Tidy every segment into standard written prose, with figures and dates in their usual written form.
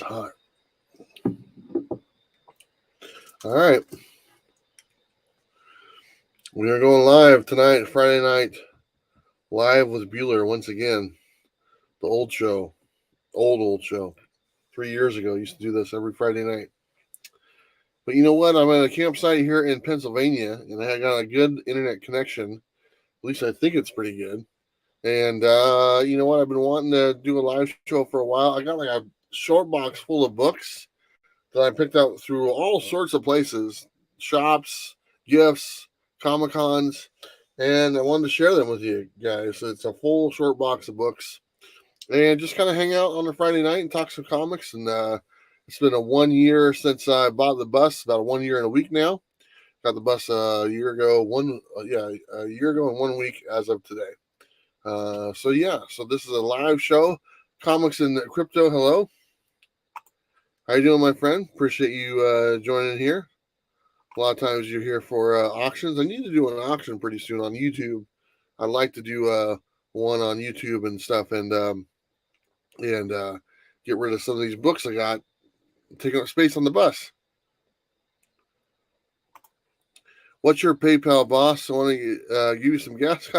hot. All right. We are going live tonight, Friday night, live with Bueller once again. The old show. Old show. 3 years ago, I used to do this every Friday night. But you know what? I'm at a campsite here in Pennsylvania, and I got a good internet connection. At least I think it's pretty good. And you know what? I've been wanting to do a live show for a while. I got like a short box full of books that I picked out through all sorts of places, shops, gifts, Comic Cons, and I wanted to share them with you guys. It's a full short box of books, and just kind of hang out on a Friday night and talk some comics. And it's been a 1 year since I bought the bus, about a 1 year and a week now. Got the bus a year ago, a year ago and 1 week as of today. So this is a live show, comics and crypto. Hello. How you doing, my friend? Appreciate you joining here. A lot of times you're here for auctions. I need to do an auction pretty soon on YouTube. I'd like to do one on YouTube and stuff, and get rid of some of these books I got taking up space on the bus. What's your PayPal, boss? I want to give you some gas.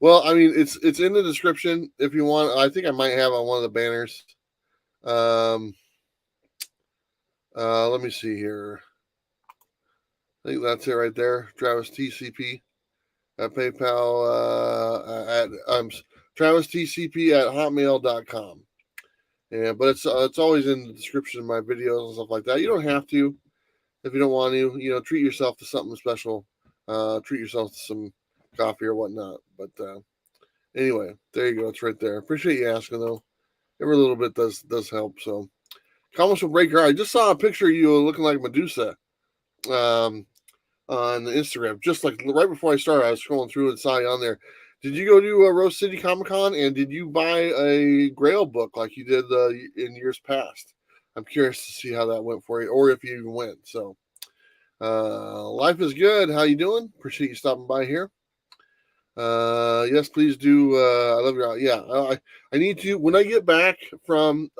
Well, I mean, it's in the description if you want. I think I might have on one of the banners. Let me see here. I think that's it right there. Travis TCP at PayPal Travis TCP at hotmail.com. Yeah, but it's always in the description of my videos and stuff like that. You don't have to if you don't want to. You know, treat yourself to something special. Treat yourself to some coffee or whatnot. But anyway, there you go. It's right there. Appreciate you asking though. Every little bit does help. So, comments will break your heart. I just saw a picture of you looking like Medusa. On Instagram, just like right before I started, I was scrolling through and saw you on there. Did you go to Rose City Comic Con and did you buy a Grail book like you did in years past? I'm curious to see how that went for you, or if you even went. So, life is good. How you doing? Appreciate you stopping by here. Yes, please do. I love your. Yeah, I need to when I get back from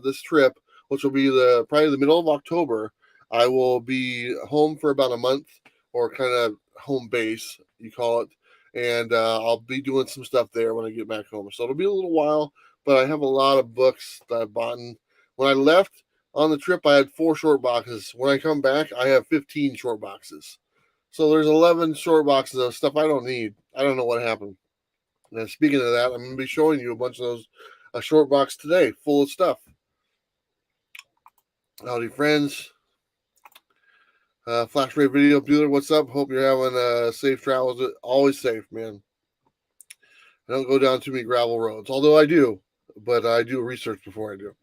this trip, which will be probably the middle of October. I will be home for about a month, or kind of home base, you call it. And I'll be doing some stuff there when I get back home. So it'll be a little while, but I have a lot of books that I've bought. When I left on the trip, I had 4 short boxes. When I come back, I have 15 short boxes. So there's 11 short boxes of stuff I don't need. I don't know what happened. And speaking of that, I'm going to be showing you a bunch of those, a short box today full of stuff. Howdy, friends. Flash Ray Video Bueller, what's up? Hope you're having safe travels. Always safe, man. I don't go down too many gravel roads, although I do, but I do research before I do.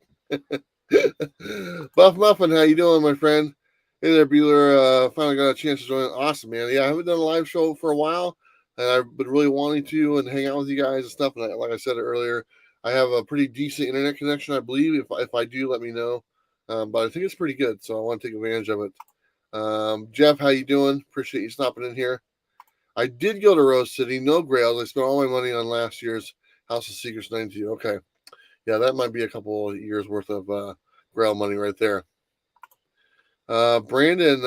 Buff Muffin, how you doing, my friend? Hey there, Bueller. Finally got a chance to join. Awesome, man. Yeah, I haven't done a live show for a while, and I've been really wanting to and hang out with you guys and stuff. And like I said earlier, I have a pretty decent internet connection, I believe. If I do, let me know. But I think it's pretty good, so I want to take advantage of it. Jeff, how you doing? Appreciate you stopping in here. I did go to Rose City, no Grails. I spent all my money on last year's House of Secrets 92. Okay. Yeah, that might be a couple of years worth of Grail money right there. Brandon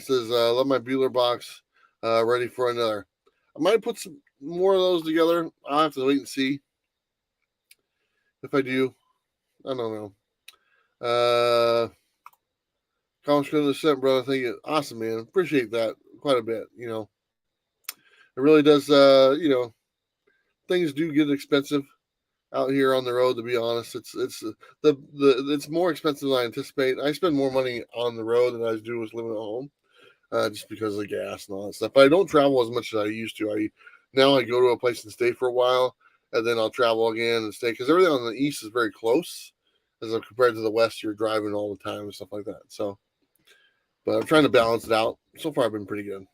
says, love my Bueller box. Ready for another. I might put some more of those together. I'll have to wait and see. If I do, I don't know. Comments for the sent, brother. Thank you. Awesome, man. Appreciate that quite a bit. You know, it really does. You know, things do get expensive out here on the road. To be honest, it's more expensive than I anticipate. I spend more money on the road than I do with living at home, just because of the gas and all that stuff. But I don't travel as much as I used to. I go to a place and stay for a while, and then I'll travel again and stay because everything on the east is very close as compared to the west. You're driving all the time and stuff like that. So. But I'm trying to balance it out. So far, I've been pretty good.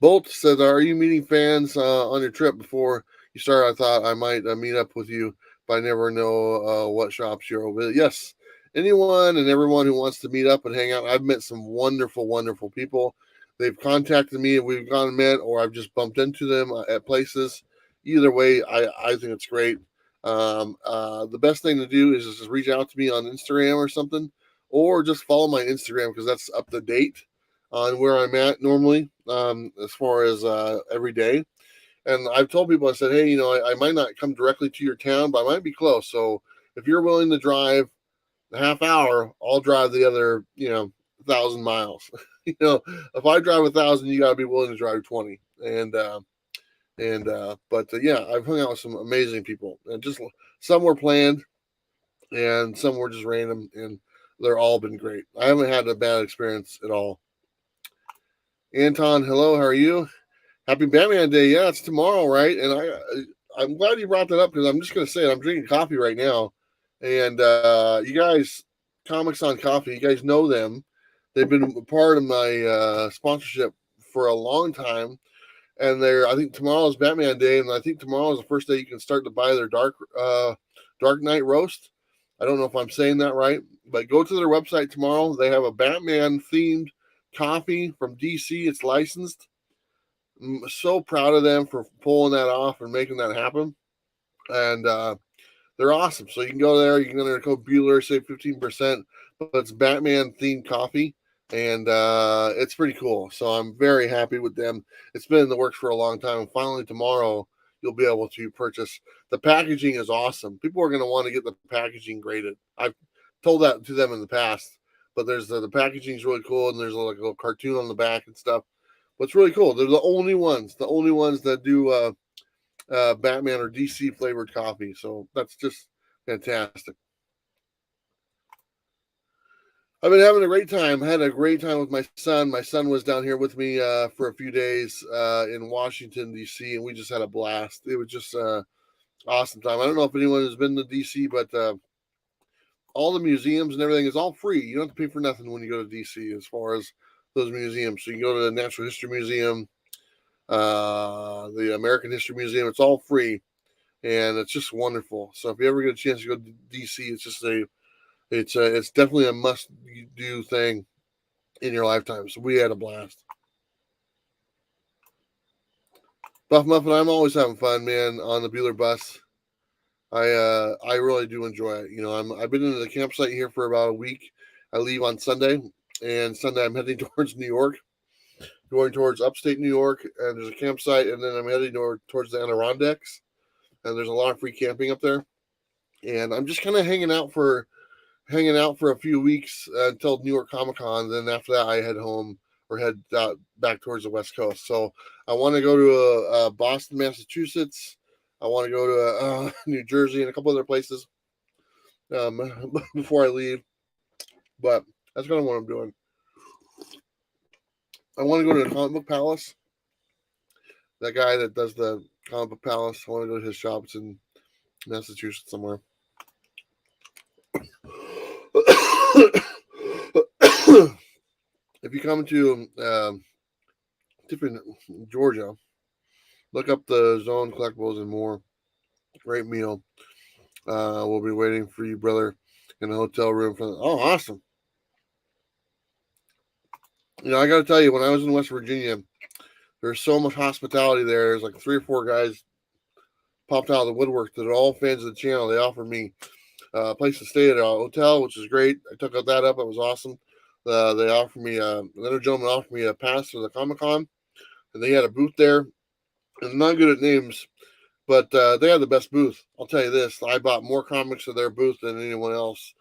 Bolt said, are you meeting fans on your trip before you start? I thought I might meet up with you, but I never know what shops you're over. Yes, anyone and everyone who wants to meet up and hang out. I've met some wonderful, wonderful people. They've contacted me and we've gone and met, or I've just bumped into them at places. Either way, I think it's great. The best thing to do is just reach out to me on Instagram or something, or just follow my Instagram because that's up to date on where I'm at normally, as far as every day. And I've told people, I said, hey, I might not come directly to your town, but I might be close. So if you're willing to drive a half hour, I'll drive the other, 1,000 miles. If I drive 1,000, you got to be willing to drive 20. But yeah, I've hung out with some amazing people, and just some were planned, and some were just random, and they're all been great. I haven't had a bad experience at all. Anton, hello, how are you? Happy Batman Day. Yeah, it's tomorrow, right? And I'm glad you brought that up because I'm just going to say it. I'm drinking coffee right now. And you guys, Comics on Coffee, you guys know them. They've been a part of my sponsorship for a long time. And I think tomorrow is Batman Day. And I think tomorrow is the first day you can start to buy their Dark Knight roast. I don't know if I'm saying that right, but go to their website tomorrow. They have a Batman themed coffee from DC. It's licensed. I'm so proud of them for pulling that off and making that happen. And they're awesome. So you can go there. You can enter code Bueller, save 15%. But it's Batman themed coffee, and it's pretty cool. So I'm very happy with them. It's been in the works for a long time. And finally, tomorrow, you'll be able to purchase. The packaging is awesome. People are going to want to get the packaging graded. I've told that to them in the past. But the packaging is really cool, and there's like a little cartoon on the back and stuff. What's really cool, they're the only ones that do Batman or DC flavored coffee. So that's just fantastic. I've been having a great time. I had a great time with my son. My son was down here with me for a few days in Washington, D.C., and we just had a blast. It was just awesome time. I don't know if anyone has been to D.C., but all the museums and everything is all free. You don't have to pay for nothing when you go to D.C. as far as those museums. So you can go to the Natural History Museum, the American History Museum. It's all free, and it's just wonderful. So if you ever get a chance to go to DC, it's definitely a must do thing in your lifetime. So we had a blast. Buff Muffin, I'm always having fun, man, on the Bueller bus. I really do enjoy it. I've been in the campsite here for about a week. I leave on Sunday, and Sunday I'm heading towards New York, going towards upstate New York, and there's a campsite, and then I'm heading towards the Adirondacks, and there's a lot of free camping up there. And I'm just kind of hanging out for a few weeks until New York Comic Con. Then after that, I head home or head back towards the West Coast. So I want to go to Boston, Massachusetts. I want to go to New Jersey and a couple other places before I leave. But that's kind of what I'm doing. I want to go to the Comic Book Palace. That guy that does the Comic Book Palace, I want to go to his shop. It's in Massachusetts somewhere. If you come to Tiffin, Georgia, look up the Zone Collectibles and more. Great meal. We'll be waiting for you, brother, in a hotel room. Oh, awesome. I got to tell you, when I was in West Virginia, there's so much hospitality there. There's like 3 or 4 guys popped out of the woodwork that are all fans of the channel. They offered me a place to stay at a hotel, which is great. I took that up. It was awesome. They offered me, another gentleman offered me a pass to the Comic Con, and they had a booth there. And I'm not good at names, but they had the best booth. I'll tell you this: I bought more comics at their booth than anyone else,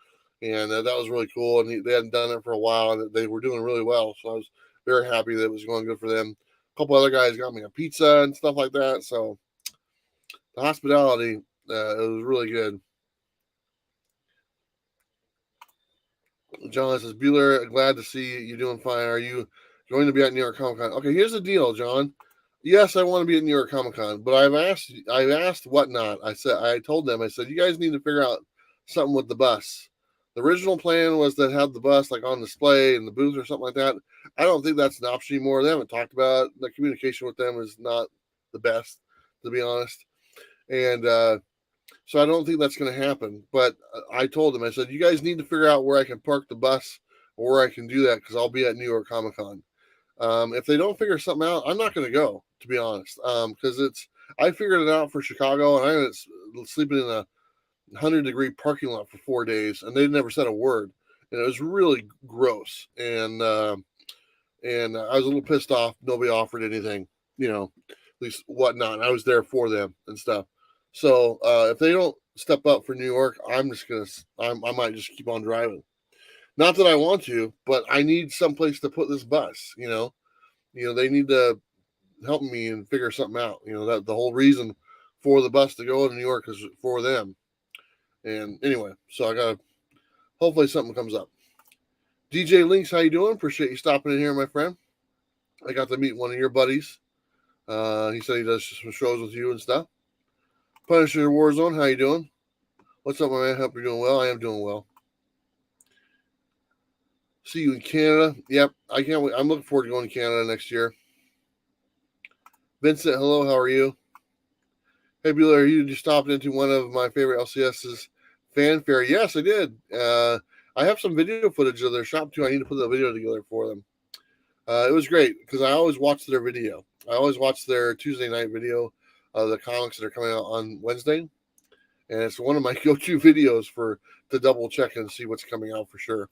and that was really cool. And they hadn't done it for a while, and they were doing really well. So I was very happy that it was going good for them. A couple other guys got me a pizza and stuff like that. So the hospitality, it was really good. John says, Bueller, glad to see you doing fine. Are you going to be at New York Comic Con? Okay, here's the deal, John. Yes, I want to be at New York Comic Con, but I've asked Whatnot. I told them, I said, you guys need to figure out something with the bus. The original plan was to have the bus like on display in the booth or something like that. I don't think that's an option anymore. They haven't talked about it. The communication with them is not the best, to be honest. And so I don't think that's going to happen. But I told them, I said, you guys need to figure out where I can park the bus or where I can do that because I'll be at New York Comic Con. If they don't figure something out, I'm not going to go, to be honest, because I figured it out for Chicago, and I was sleeping in a 100-degree parking lot for 4 days, and they never said a word, and it was really gross. And I was a little pissed off. Nobody offered anything, at least whatnot. And I was there for them and stuff. So if they don't step up for New York, I might just keep on driving. Not that I want to, but I need someplace to put this bus. They need to help me and figure something out. That the whole reason for the bus to go to New York is for them. And anyway, so I gotta hopefully something comes up. DJ Links, how you doing? Appreciate you stopping in here, my friend. I got to meet one of your buddies. He said he does some shows with you and stuff. Punisher Warzone, how you doing? What's up, my man? Hope you're doing well. I am doing well. See you in Canada. Yep, I can't wait. I'm looking forward to going to Canada next year. Vincent, hello. How are you? Hey, Bueller, you just stopped into one of my favorite LCS's fanfare. Yes, I did. I have some video footage of their shop too. I need to put the video together for them. It was great because I always watch their video. I always watch their Tuesday night video of the comics that are coming out on Wednesday, and it's one of my go-to videos to double check and see what's coming out for sure.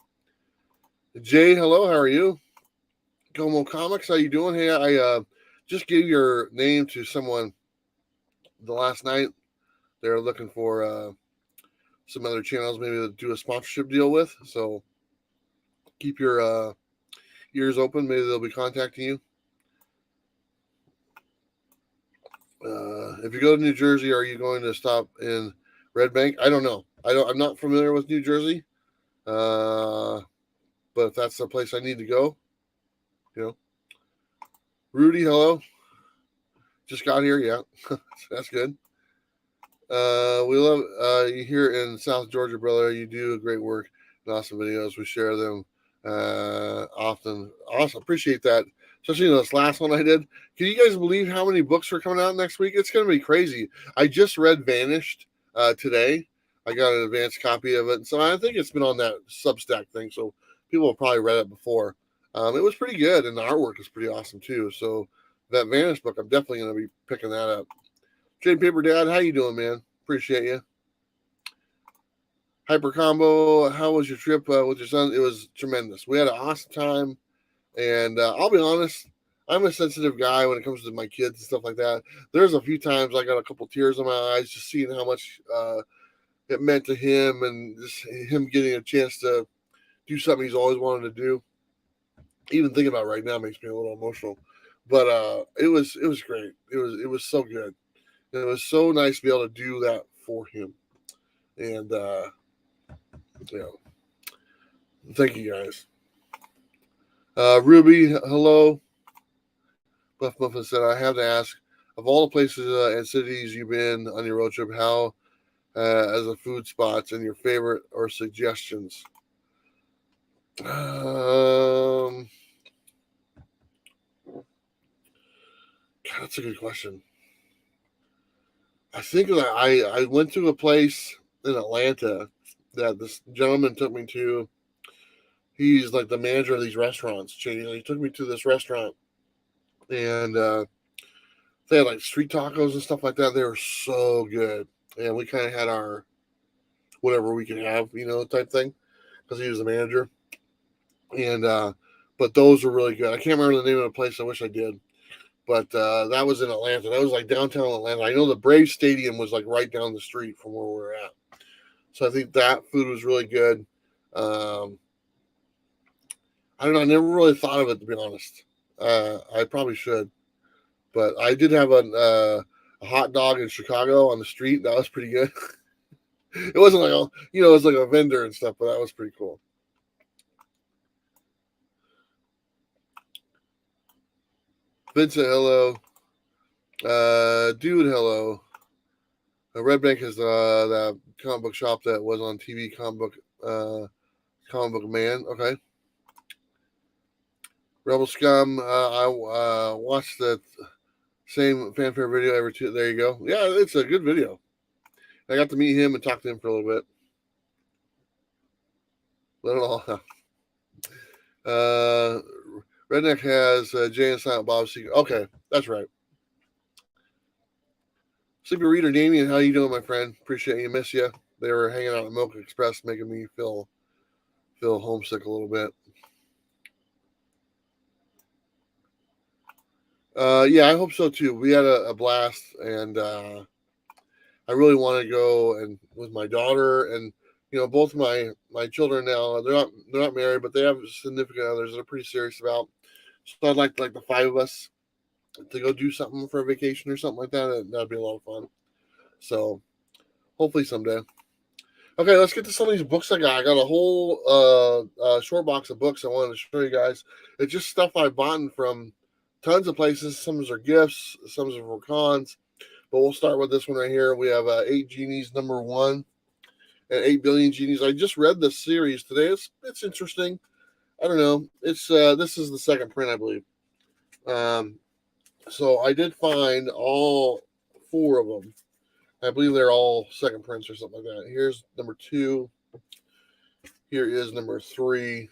Jay, hello, how are you? Como Comics, how you doing? Hey, I just gave your name to someone the last night. They're looking for some other channels maybe to do a sponsorship deal with. So keep your ears open. Maybe they'll be contacting you. If you go to New Jersey, are you going to stop in Red Bank? I don't know. I'm not familiar with New Jersey. But if that's the place I need to go, Rudy, hello. Just got here, yeah. That's good. We love you here in South Georgia, brother. You do great work and awesome videos. We share them often. Awesome. Appreciate that. Especially this last one I did. Can you guys believe how many books are coming out next week? It's going to be crazy. I just read Vanished today. I got an advanced copy of it. And so I think it's been on that Substack thing. So people have probably read it before. It was pretty good. And the artwork is pretty awesome too. So that Vanished book, I'm definitely going to be picking that up. Trade Paper Dad, how you doing, man? Appreciate you. Hyper Combo, how was your trip with your son? It was tremendous. We had an awesome time. And I'll be honest, I'm a sensitive guy when it comes to my kids and stuff like that. There's a few times I got a couple tears in my eyes just seeing how much it meant to him and just him getting a chance to do something he's always wanted to do. Even thinking about it right now makes me a little emotional. But it was great. It was so good. It was so nice to be able to do that for him. And thank you guys. Ruby, hello. Buff Muffin said, I have to ask, of all the places and cities you've been on your road trip, how, as a food spots and your favorite or suggestions? God, that's a good question. I think that I went to a place in Atlanta that this gentleman took me to. He's like the manager of these restaurants. He took me to this restaurant, and they had like street tacos and stuff like that. They were so good, and we kind of had our whatever we could have, type thing, because he was the manager. And but those were really good. I can't remember the name of the place. I wish I did, but that was in Atlanta. That was like downtown Atlanta. I know the Braves Stadium was like right down the street from where we were at. So I think that food was really good. I don't know. I never really thought of it, to be honest. I probably should. But I did have a hot dog in Chicago on the street. That was pretty good. It wasn't like, it was like a vendor and stuff, but that was pretty cool. Vincent, hello. Dude, hello. Red Bank is the comic book shop that was on TV, comic book man. Okay. Rebel Scum, I watched that same fanfare video every two. There you go. Yeah, it's a good video. I got to meet him and talk to him for a little bit. Let it all out. Redneck has Jay and Silent Bob Secret. Okay, that's right. Sleepy Reader Damien, how you doing, my friend? Appreciate you. Miss you. they were hanging out at Milk Express, making me feel homesick a little bit. Yeah, I hope so too. We had a blast, and I really want to go and with my daughter and both my children now. They're not married, but they have significant others that are pretty serious about. So I'd like the five of us to go do something for a vacation or something like that. That'd be a lot of fun. So hopefully someday. Okay, let's get to some of these books I got. I got a whole short box of books I wanted to show you guys. It's just stuff I bought from tons of places. Some are gifts, some are cons. But we'll start with this one right here. We have 8 Genies, number 1, and 8 Billion Genies. I just read this series today. It's interesting. I don't know. It's this is the second print, I believe. So I did find all 4 of them. I believe they're all second prints or something like that. Here's number 2. Here is number 3.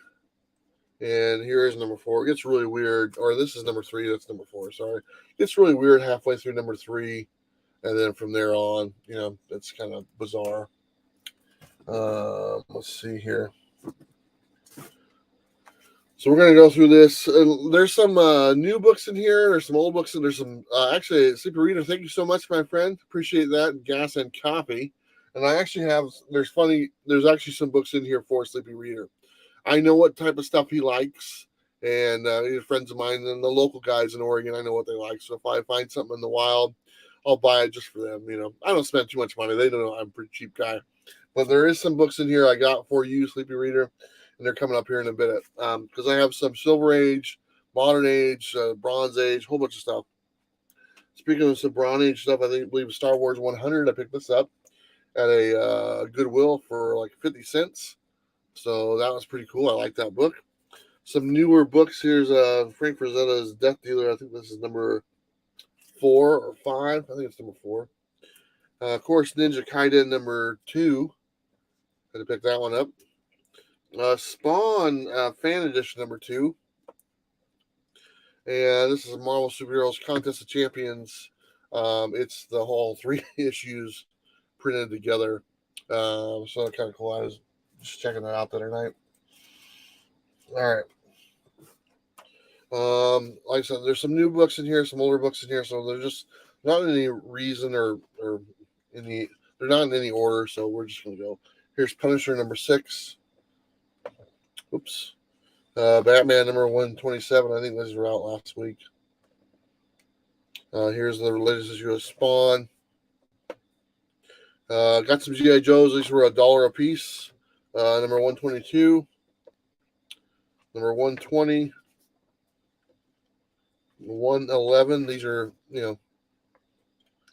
And here is number 4. It gets really weird. Or this is number 3. That's number 4. Sorry. It gets really weird halfway through number 3. And then from there on, it's kind of bizarre. Let's see here. So we're going to go through this. There's some new books in here. There's some old books, and there's some actually, Sleepy Reader, thank you so much, my friend. Appreciate that. Gas and coffee. And I actually there's actually some books in here for Sleepy Reader. I know what type of stuff he likes, and friends of mine and the local guys in Oregon, I know what they like. So if I find something in the wild, I'll buy it just for them. I don't spend too much money. They don't know I'm a pretty cheap guy. But there is some books in here I got for you, Sleepy Reader, and they're coming up here in a bit. Because I have some Silver Age, Modern Age, Bronze Age, a whole bunch of stuff. Speaking of some Bronze Age stuff, I believe Star Wars 100. I picked this up at a Goodwill for like 50 cents. So that was pretty cool. I like that book. Some newer books. Here's Frank Frazetta's Death Dealer. I think this is number 4 or 5. I think it's number 4. Of course, Ninja Gaiden number 2. Had to pick that one up. Spawn Fan Edition number 2. And this is a Marvel Superheroes Contest of Champions. It's the whole 3 issues printed together. So kind of cool. I was just checking that out the other night. All right. Like I said, there's some new books in here, some older books in here, so they're just not in any reason or they're not in any order, so we're just gonna go. Here's Punisher number 6. Oops. Batman number 127. I think these were out last week. Here's the latest issue of Spawn. Got some G.I. Joes. These were $1 a piece. Number 122. Number 120. 111. These are,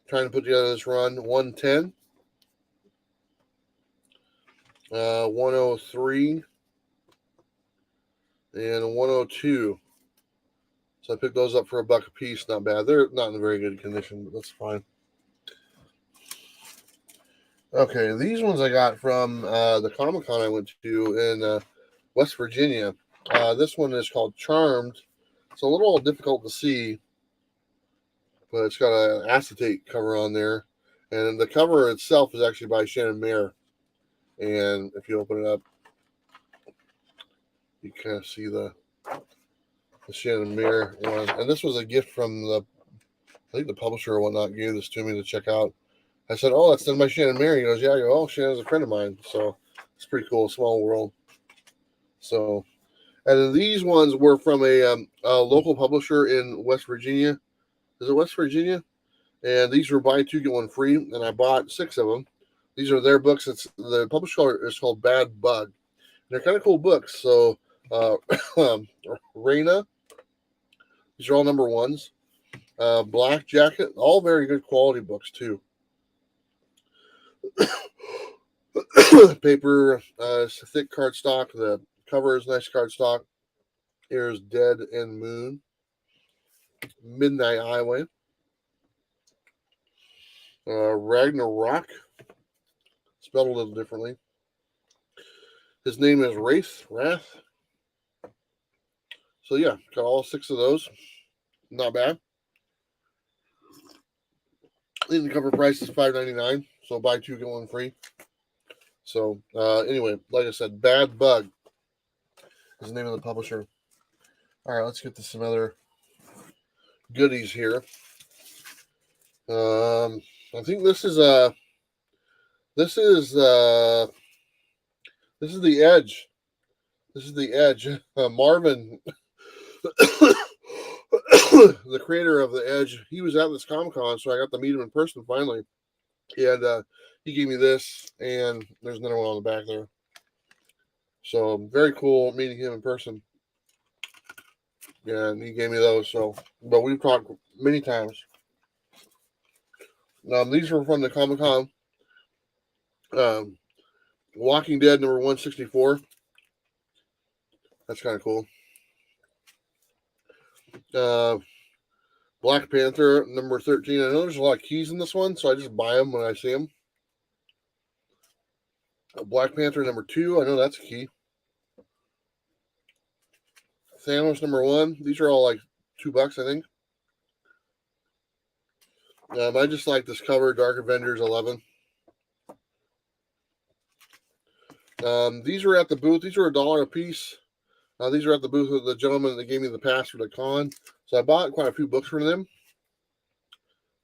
trying to put together this run. 110. 103. And 102. So I picked those up for $1 a piece. Not bad. They're not in very good condition, but that's fine. Okay, these ones I got from the Comic-Con I went to in West Virginia. This one is called Charmed. It's a little difficult to see, but it's got an acetate cover on there. And the cover itself is actually by Shannon Mayer. And if you open it up, you kind of see the Shannon Mayer one. And this was a gift from I think the publisher or whatnot gave this to me to check out. I said, "Oh, that's done by Shannon Mayer." He goes, "Yeah." I go, "Oh, Shannon's a friend of mine." So it's pretty cool. Small world. So, and then these ones were from a local publisher in West Virginia. Is it West Virginia? And these were buy 2 get 1 free. And I bought 6 of them. These are their books. The publisher is called Bad Bug. They're kind of cool books. So, Raina. These are all number 1s. Black Jacket. All very good quality books too. Paper, thick cardstock. The cover is nice cardstock. Here's Dead and Moon. Midnight Highway. Ragnarok. Spelled a little differently. His name is Wrath. So yeah, got all 6 of those. Not bad. And the cover price is $5.99. So buy 2 get 1 free. So anyway, like I said, Bad Bug is the name of the publisher. All right, let's get to some other goodies here. I think this is this is the Edge. This is the Edge. Marvin, the creator of the Edge, he was at this Comic Con, so I got to meet him in person finally. And he gave me this, and there's another one on the back there. So very cool meeting him in person. Yeah, and he gave me those. So, but we've talked many times. These were from the Comic Con. Walking Dead number 164. That's kind of cool. Black Panther number 13. I know there's a lot of keys in this one, so I just buy them when I see them. Black Panther number 2. I know that's a key. Thanos number 1. These are all like $2, I think. I just like this cover, Dark Avengers 11. These were at the booth. These were $1 a piece. These are at the booth of the gentleman that gave me the pass for the con. So I bought quite a few books from them.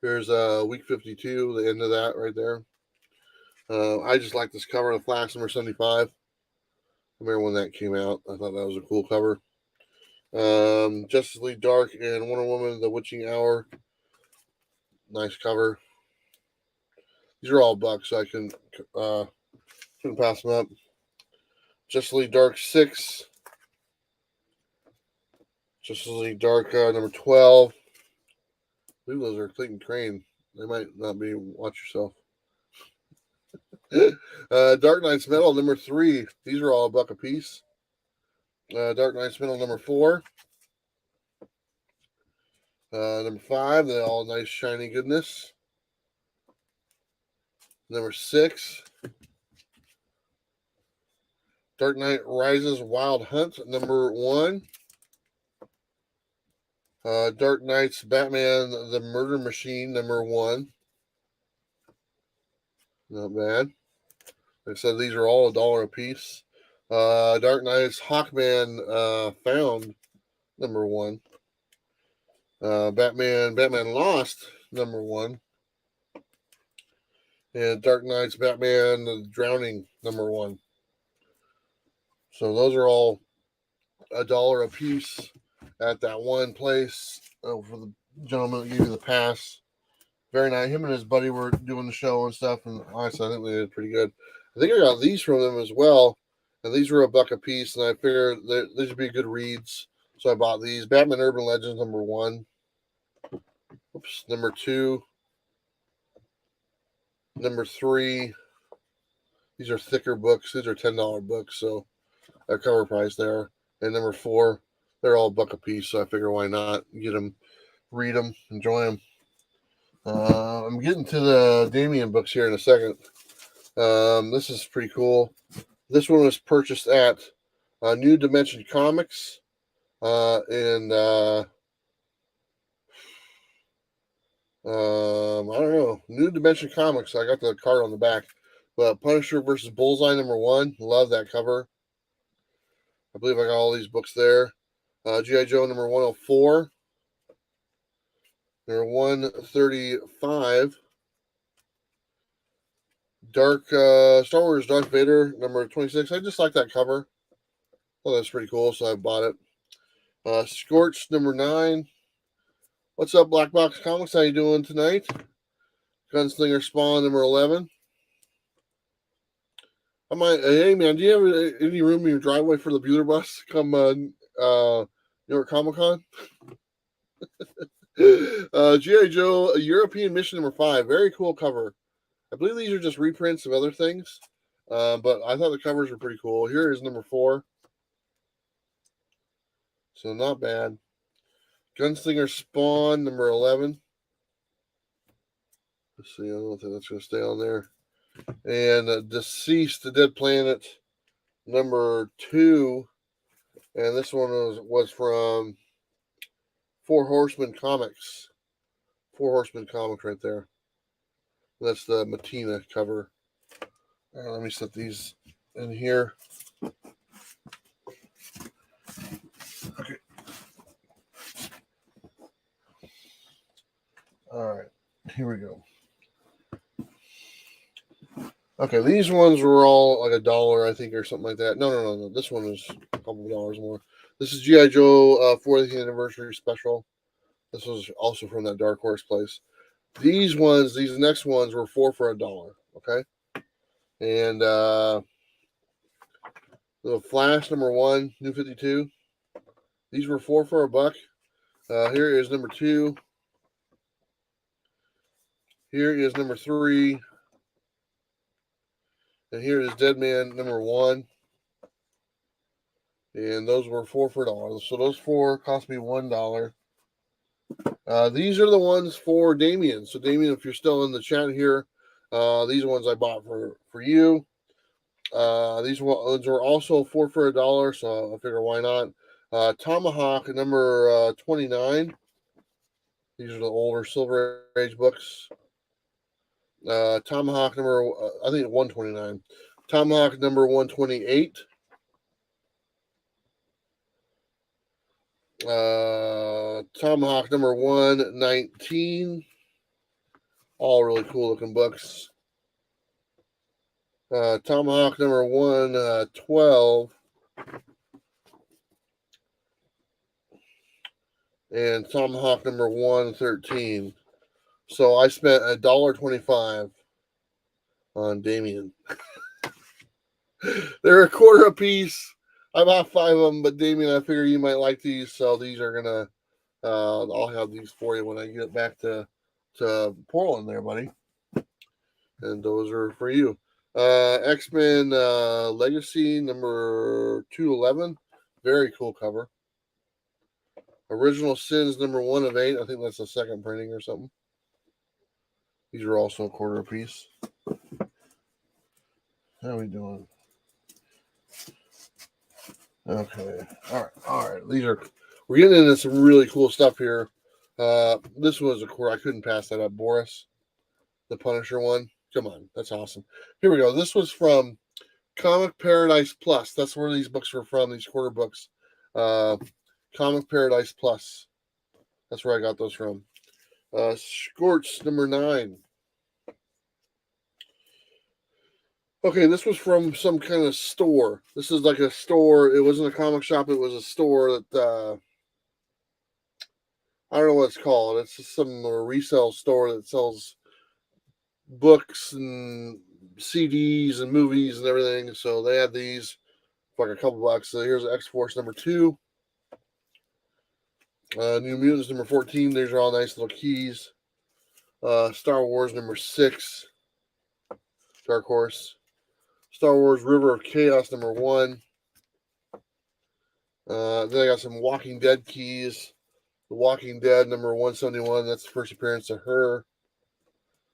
Here's week 52, the end of that right there. I just like this cover of Flash number 75. I remember when that came out. I thought that was a cool cover. Justice League Dark and Wonder Woman, The Witching Hour. Nice cover. These are all bucks, so I couldn't pass them up. Justice League Dark 6. Justice League Dark number 12. I believe those are Clayton Crane. They might not be. Watch yourself. Dark Knight's Metal number 3. These are all $1 a piece. Dark Knight's Metal number 4. Number 5. They're all nice shiny goodness. Number 6. Dark Knight Rises Wild Hunt number 1. Dark Knight's Batman the Murder Machine number 1. Not bad. Like I said, these are all $1 a piece. Dark Knight's Hawkman Found number 1. Batman Lost number 1. And Dark Knight's Batman the Drowning number 1. So those are all $1 a piece at that one place for the gentleman that gave me the pass. Very nice. Him and his buddy were doing the show and stuff, and honestly, I think they did pretty good. I think I got these from them as well, and these were $1 a piece, and I figured these would be good reads, so I bought these. Batman Urban Legends number 1. Oops, number 2. Number 3. These are thicker books. These are $10 books, so a cover price there. And number 4, they're all $1 a piece, so I figure why not get them, read them, enjoy them. I'm getting to the Damien books here in a second. This is pretty cool. This one was purchased at New Dimension Comics, and I don't know, New Dimension Comics. I got the card on the back, but Punisher versus Bullseye number 1. Love that cover. I believe I got all these books there. G.I. Joe number 104. Number 135. Star Wars Darth Vader number 26. I just like that cover. Oh, that's pretty cool, so I bought it. Scorched number 9. What's up, Blackbox Comics? How you doing tonight? Gunslinger Spawn number 11. Hey man, do you have any room in your driveway for the Bueller bus come New York Comic Con? G.I. Joe European Mission number 5. Very cool cover. I believe these are just reprints of other things, but I thought the covers were pretty cool. Here is number 4. So not bad. Gunslinger Spawn number 11. Let's see, I don't think that's going to stay on there. And Deceased, The Dead Planet number 2. And this one was from Four Horsemen Comics. Four Horsemen Comics right there. That's the Matina cover. Let me set these in here. Okay. All right. Here we go. Okay, these ones were all like $1, I think, or something like that. No. This one is a couple of dollars more. This is G.I. Joe 40th anniversary special. This was also from that Dark Horse place. These next ones were 4 for $1. Okay, and the Flash #1, New 52. These were 4 for $1. Here is #2. Here is #3. And here is Deadman #1. And those were 4 for $1. So those 4 cost me $1. These are the ones for Damien. So Damien, if you're still in the chat here, these ones I bought for you. These ones were also 4 for $1, so I figure why not. Tomahawk #29. These are the older Silver Age books. Tomahawk I think 129. Tomahawk #128. Tomahawk #119. All really cool looking books. Tomahawk #112. And Tomahawk #113. So I spent $1.25 on Damien. They're a quarter a piece. I bought 5 of them, but Damien, I figure you might like these, so these are gonna. I'll have these for you when I get back to Portland, there, buddy. And those are for you. X-Men Legacy #211. Very cool cover. Original Sins #1 of 8. I think that's the second printing or something. These are also a quarter a piece. How are we doing? Okay. All right. We're getting into some really cool stuff here. This was a quarter. I couldn't pass that up. Boris, the Punisher one. Come on, that's awesome. Here we go. This was from Comic Paradise Plus. That's where these books were from. These quarter books. Comic Paradise Plus. That's where I got those from. Scorch #9. Okay, this was from some kind of store. This is like a store. It wasn't a comic shop. It was a store that I don't know what it's called. It's just some resale store that sells books and CDs and movies and everything. So they had these for like a couple bucks. So here's X-Force #2. New Mutants #14. These are all nice little keys. Star Wars #6. Dark Horse. Star Wars River of Chaos #1. Then I got some Walking Dead keys. The Walking Dead #171. That's the first appearance of her,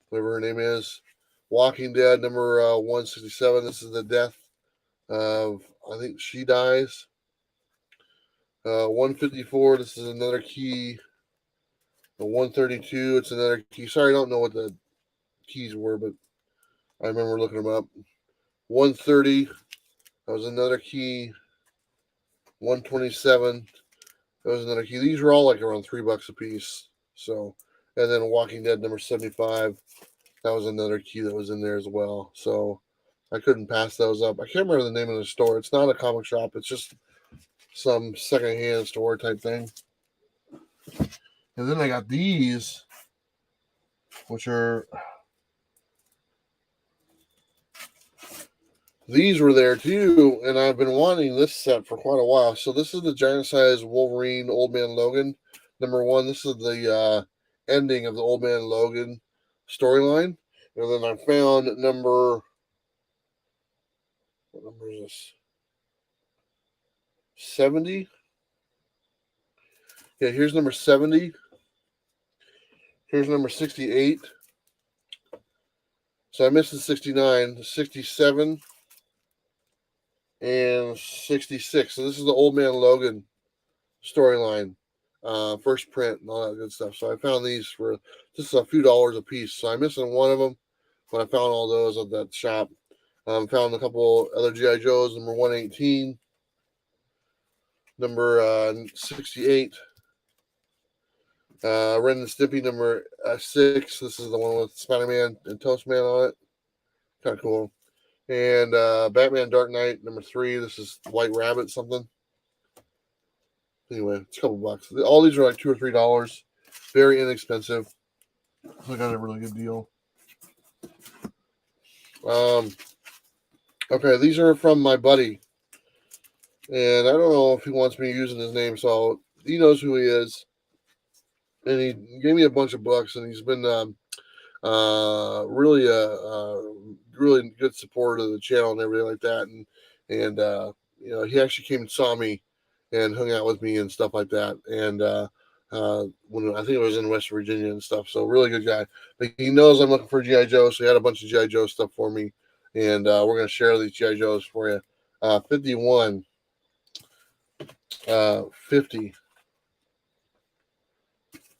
whatever her name is. Walking Dead #167. This is the death of, I think she dies. 154. This is another key. 132. It's another key. Sorry, I don't know what the keys were, but I remember looking them up. 130. That was another key. 127. That was another key. These were all like around $3 a piece. So, and then Walking Dead #75. That was another key that was in there as well. So I couldn't pass those up. I can't remember the name of the store. It's not a comic shop. It's just some secondhand store type thing. And then I got these, which are, these were there too, and I've been wanting this set for quite a while. So this is the giant size Wolverine Old Man Logan #1. This is the ending of the Old Man Logan storyline. And then I found what number is this? 70? Yeah, here's number 70. Here's number 68. So I missed the 69, 67, and 66. So this is the Old Man Logan storyline, first print and all that good stuff. So I found these for just a few dollars a piece. So I'm missing one of them, but I found all those at that shop. Found a couple other GI Joes. Number 118, number 68. Ren and Stimpy number 6. This is the one with Spider-Man and Toastman on it. Kind of cool. And Batman Dark Knight number 3. This is White Rabbit something. Anyway, it's a couple bucks. All these are like $2 or $3. Very inexpensive. I got a really good deal. Okay, these are from my buddy. And I don't know if he wants me using his name, so he knows who he is. And he gave me a bunch of books, and he's been really really good support of the channel and everything like that. And you know, he actually came and saw me and hung out with me and stuff like that. And when I think it was in West Virginia and stuff, so really good guy. But he knows I'm looking for GI Joe, so he had a bunch of GI Joe stuff for me, and we're gonna share these GI Joes for you. 51, 50.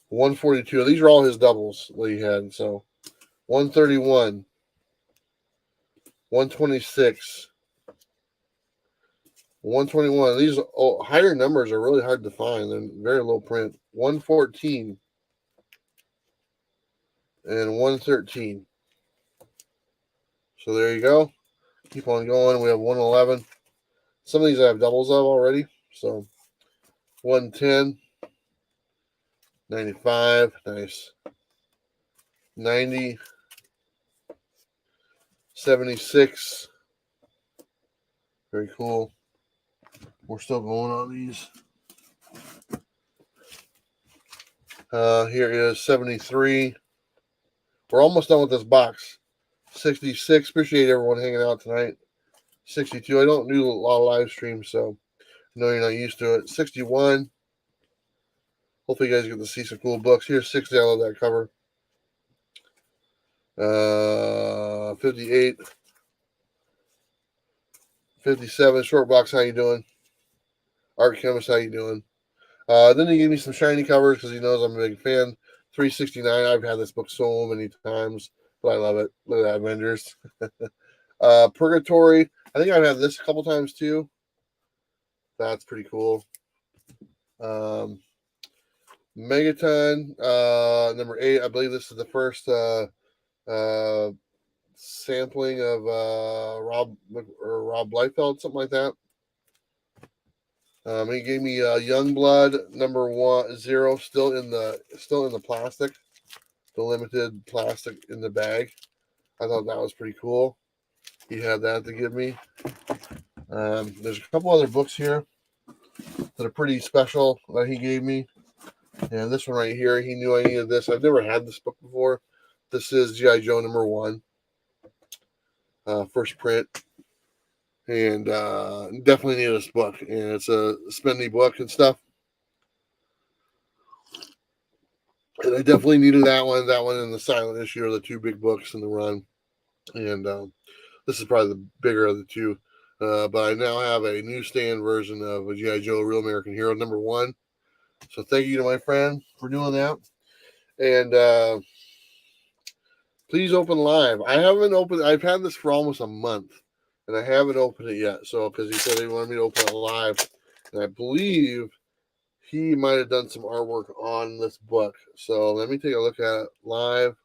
142. These are all his doubles that he had. So 131, 126, 121. These higher numbers are really hard to find. They're very low print. 114 and 113. So there you go. Keep on going. We have 111. Some of these I have doubles of already. So 110, 95. Nice. 90, 76. Very cool. We're still going on these. Here is 73. We're almost done with this box. 66. Appreciate everyone hanging out tonight. 62. I don't do a lot of live streams, so I know you're not used to it. 61. Hopefully you guys get to see some cool books. Here's 60. I love that cover. 58. 57. Short box, how you doing? Art Chemist, how you doing? Then he gave me some shiny covers because he knows I'm a big fan. 369. I've had this book so many times, but I love it. Look at that, Avengers. Purgatory. I think I've had this a couple times too. That's pretty cool. Megaton, number 8. I believe this is the first sampling of Rob Liefeld, something like that. He gave me Youngblood number 0, still in the plastic, the limited plastic in the bag. I thought that was pretty cool. He had that to give me. There's a couple other books here that are pretty special that he gave me. And this one right here, he knew I needed this. I've never had this book before. This is G.I. Joe number 1, first print. And definitely need this book. And it's a spendy book and stuff. And I definitely needed that one and the silent issue are the two big books in the run. And this is probably the bigger of the two. But I now have a newsstand version of a G.I. Joe Real American Hero number 1. So thank you to my friend for doing that. And please open live. I haven't opened. I've had this for almost a month, and I haven't opened it yet. So because he said he wanted me to open it live, and I believe he might have done some artwork on this book. So let me take a look at it live.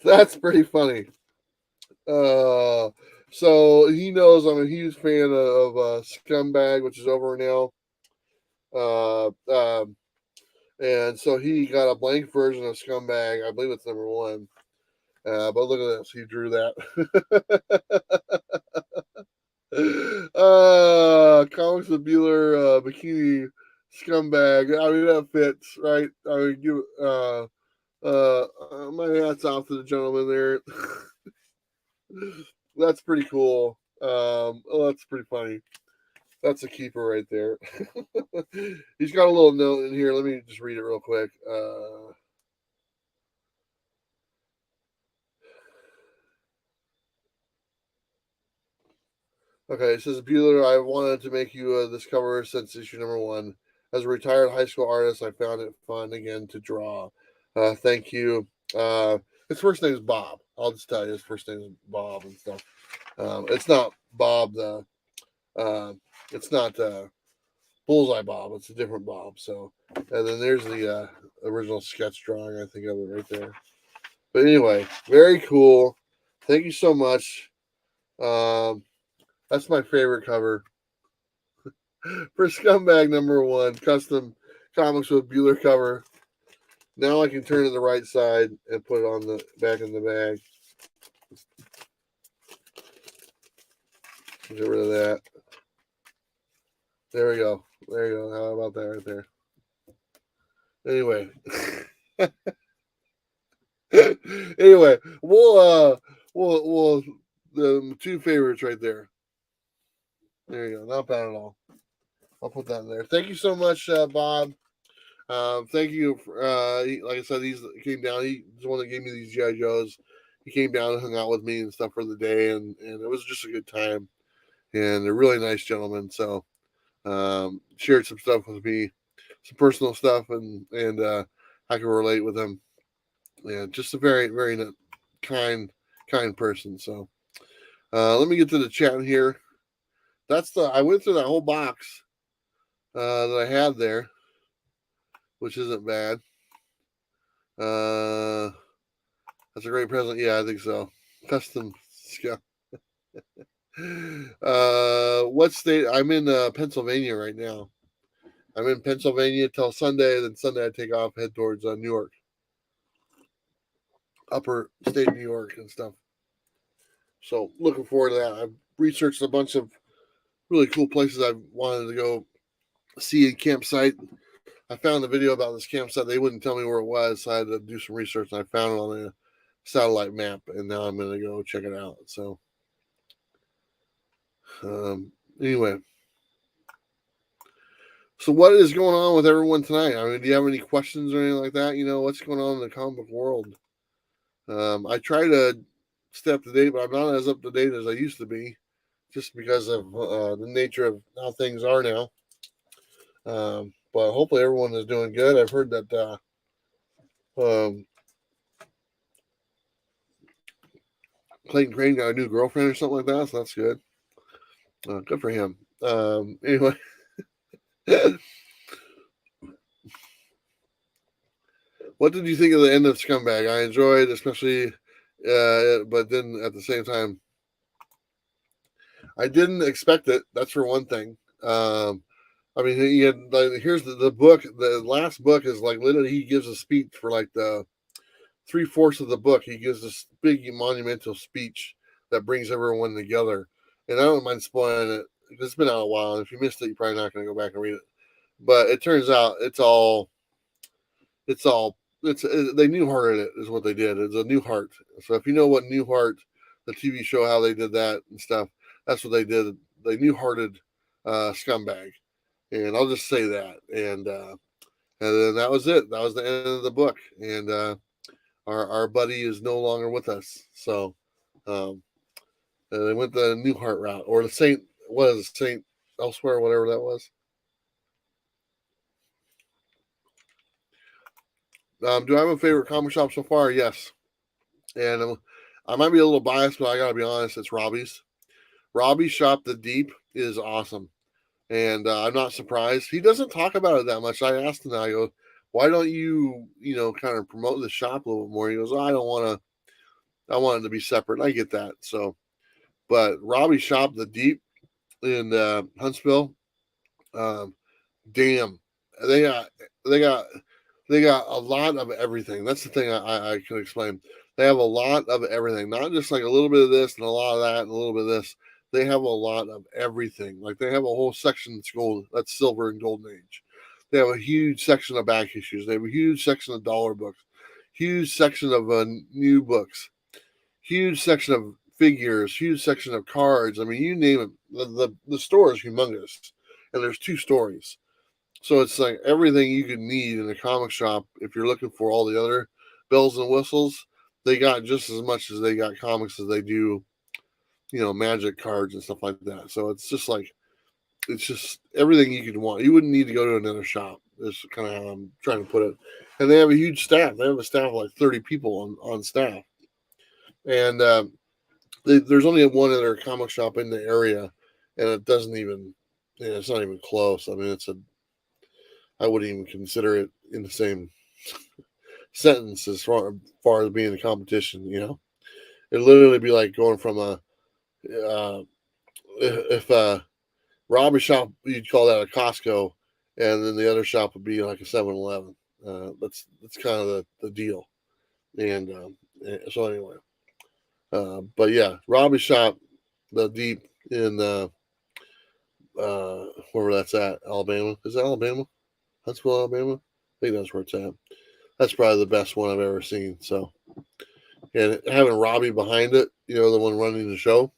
That's pretty funny. So he knows I'm a huge fan of Scumbag, which is over now. And so he got a blank version of Scumbag. I believe it's number 1. But look at this. He drew that. Comics of Bueller bikini Scumbag. I mean, that fits, right? I mean, my hat's off to the gentleman there. That's pretty cool. That's pretty funny. That's a keeper right there. He's got a little note in here. Let me just read it real quick. Okay, it says, Bueller, I wanted to make you this cover since issue number 1. As a retired high school artist, I found it fun again to draw. Thank you. His first name is Bob. I'll just tell you, his first name is Bob and stuff. It's not Bob the. Uh, it's not Bullseye Bob. It's a different Bob. So, and then there's the original sketch drawing. I think of it right there. But anyway, very cool. Thank you so much. Um, that's my favorite cover for Scumbag #1 custom comics with Bueller cover. Now I can turn it the right side and put it on the back in the bag. Get rid of that. There we go. There you go. How about that right there? Anyway. Anyway, we'll the two favorites right there. There you go. Not bad at all. I'll put that in there. Thank you so much, Bob. Thank you. Like I said, he came down. He's the one that gave me these GI Joes. He came down and hung out with me and stuff for the day, and it was just a good time. And a really nice gentleman. So shared some stuff with me, some personal stuff, and I can relate with him. Yeah, just a very very kind person. So let me get to the chat here. I went through that whole box that I had there, which isn't bad. That's a great present. Yeah, I think so. Custom scout. What state? I'm in Pennsylvania right now. I'm in Pennsylvania till Sunday. Then Sunday I take off, head towards New York, upper state New York and stuff. So looking forward to that. I've researched a bunch of really cool places I wanted to go see in campsite. I found a video about this campsite. They wouldn't tell me where it was, so I had to do some research, and I found it on a satellite map, and now I'm going to go check it out. So, anyway. So what is going on with everyone tonight? I mean, do you have any questions or anything like that? What's going on in the comic book world? I try to stay up to date, but I'm not as up to date as I used to be, just because of the nature of how things are now. But hopefully everyone is doing good. I've heard that Clayton Crane got a new girlfriend or something like that, so that's good. Good for him. Anyway. What did you think of the end of Scumbag? I enjoyed, especially, but then at the same time, I didn't expect it. That's for one thing. I mean, here's the book. The last book is like literally he gives a speech for like the 3/4 of the book. He gives this big monumental speech that brings everyone together. And I don't mind spoiling it. It's been out a while, and if you missed it, you're probably not going to go back and read it. But it turns out they Newharted it is what they did. It's a Newhart. So if you know what Newhart, the TV show, how they did that and stuff, that's what they did. They Newharted Scumbag, and I'll just say that. And then that was it. That was the end of the book. And our buddy is no longer with us. So they went the Newhart route, or the Saint elsewhere, whatever that was. Do I have a favorite comic shop so far? Yes. And I might be a little biased, but I got to be honest, it's Robbie's. Robbie's shop, The Deep, is awesome. And I'm not surprised. He doesn't talk about it that much. I asked him, I go, why don't you, kind of promote the shop a little bit more? He goes, I don't want to, I want it to be separate. I get that. So, but Robbie's shop, The Deep in Huntsville, damn, they got, they got, they got a lot of everything. That's the thing I can explain. They have a lot of everything, not just like a little bit of this and a lot of that and a little bit of this. They have a lot of everything. Like they have a whole section that's gold, that's silver and golden age. They have a huge section of back issues. They have a huge section of dollar books, huge section of new books, huge section of figures, huge section of cards. I mean, you name it. The store is humongous, and there's 2 stories. So it's like everything you could need in a comic shop. If you're looking for all the other bells and whistles, they got just as much as they got comics as they do, magic cards and stuff like that. So it's just everything you could want. You wouldn't need to go to another shop. Is kind of how I'm trying to put it. And they have a huge staff. They have a staff of like 30 people on staff, and there's only one other comic shop in the area, and it doesn't even, it's not even close. I mean, I wouldn't even consider it in the same sentence as far as being a competition. It'd literally be like going from if Robbie shop, you'd call that a Costco, and then the other shop would be like a 7-Eleven. That's kind of the deal. And so anyway, but yeah, Robbie shop, the deep in wherever that's at, Alabama. Is it Alabama? Huntsville, Alabama. I think that's where it's at. That's probably the best one I've ever seen. So, and having Robbie behind it, the one running the show,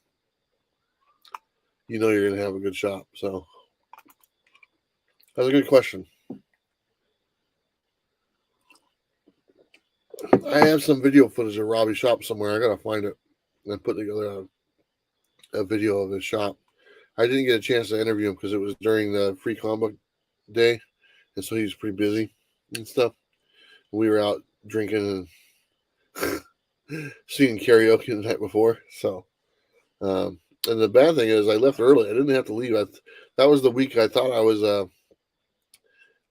you're gonna have a good shop. So that's a good question. I have some video footage of Robbie's shop somewhere. I gotta find it and put together a video of his shop. I didn't get a chance to interview him because it was during the free comic day, and so he was pretty busy and stuff. We were out drinking and singing karaoke the night before. So, and the bad thing is, I left early. I didn't have to leave. That was the week I thought I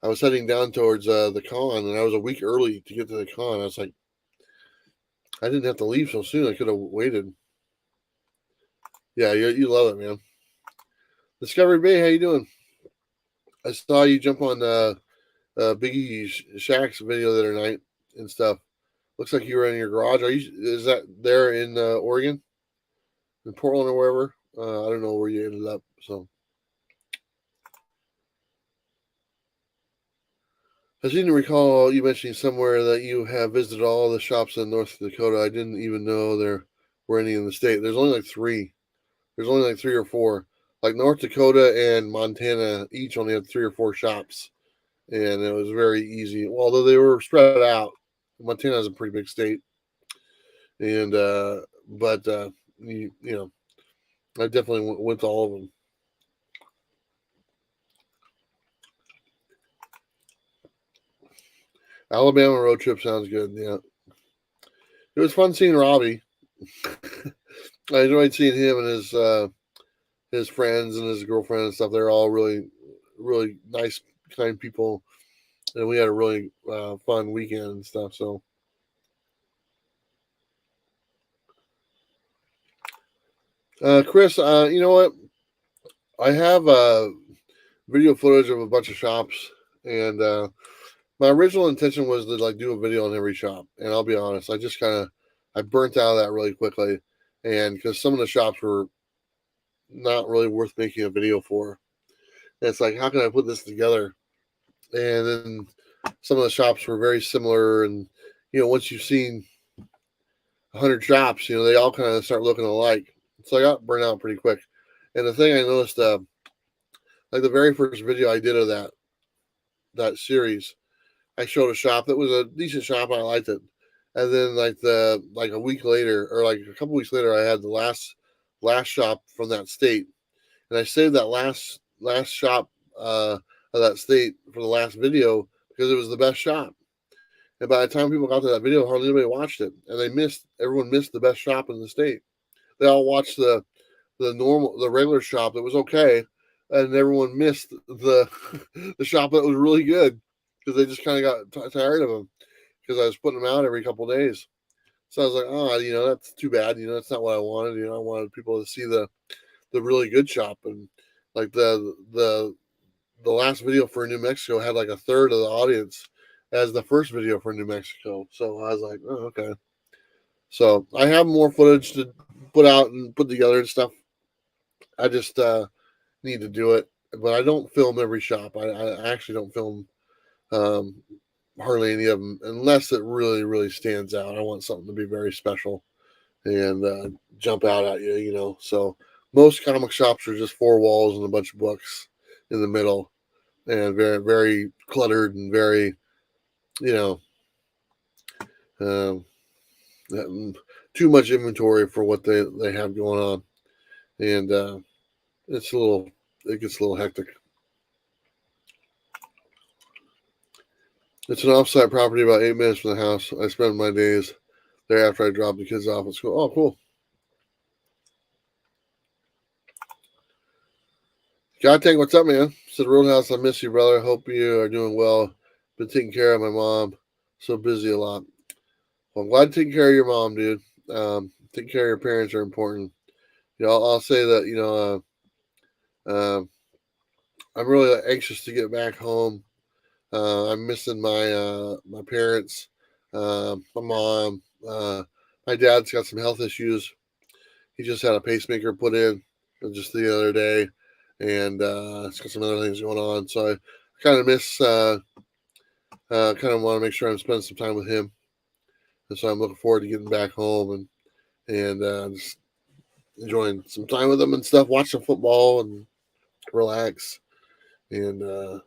was heading down towards the con, and I was a week early to get to the con. I was like, I didn't have to leave so soon. I could have waited. Yeah, you love it, man. Discovery Bay, how you doing? I saw you jump on Biggie Shaq's video the other night and stuff. Looks like you were in your garage. Is that there in Oregon, in Portland or wherever? I don't know where you ended up. So I seem to recall you mentioning somewhere that you have visited all the shops in North Dakota. I didn't even know there were any in the state. There's only like three. There's only like three or four. Like North Dakota and Montana each only had three or four shops, and it was very easy. Well, although they were spread out, Montana is a pretty big state, and but I definitely went to all of them. Alabama road trip sounds good. Yeah, it was fun seeing Robbie. I enjoyed seeing him and his friends and his girlfriend and stuff. They're all really, really nice, kind people, and we had a really fun weekend and stuff. So, Chris, you know what? I have video footage of a bunch of shops, and my original intention was to like do a video on every shop. And I'll be honest, I burnt out of that really quickly, and because some of the shops were not really worth making a video for. And it's like, how can I put this together? And then some of the shops were very similar, and once you've seen 100 shops, they all kind of start looking alike. So I got burnt out pretty quick. And the thing I noticed, like the very first video I did of that series, I showed a shop that was a decent shop. I liked it, and then like a week later, or like a couple weeks later, I had the last shop from that state, and I saved that last shop of that state for the last video because it was the best shop. And by the time people got to that video, hardly anybody watched it, and everyone missed the best shop in the state. They all watched the regular shop that was okay, and everyone missed the the shop that was really good because they just kind of got tired of them because I was putting them out every couple of days. So I was like, oh, that's too bad. That's not what I wanted. I wanted people to see the really good shop, and like the last video for New Mexico had like a third of the audience as the first video for New Mexico. So I was like, oh, okay. So I have more footage to put out and put together and stuff. I just need to do it, but I don't film every shop. I actually don't film um, hardly any of them unless it really, really stands out. I want something to be very special and jump out at you. So most comic shops are just four walls and a bunch of books in the middle, and very, very cluttered and very, you know, um, too much inventory for what they have going on, and it gets a little hectic. It's an off-site property about 8 minutes from the house. I spend my days there after I drop the kids off at school. Oh, cool. God Tank, what's up, man? Said Roadhouse, I miss you, brother. Hope you are doing well. Been taking care of my mom. So busy a lot. Well, I'm glad to take care of your mom, dude. Taking care of your parents are important. I'll say that, I'm really anxious to get back home. I'm missing my parents, my mom. My dad's got some health issues. He just had a pacemaker put in just the other day, and it's got some other things going on. So I kind of miss, kind of want to make sure I'm spending some time with him. And so I'm looking forward to getting back home and just enjoying some time with him and stuff, watching football and relax. And,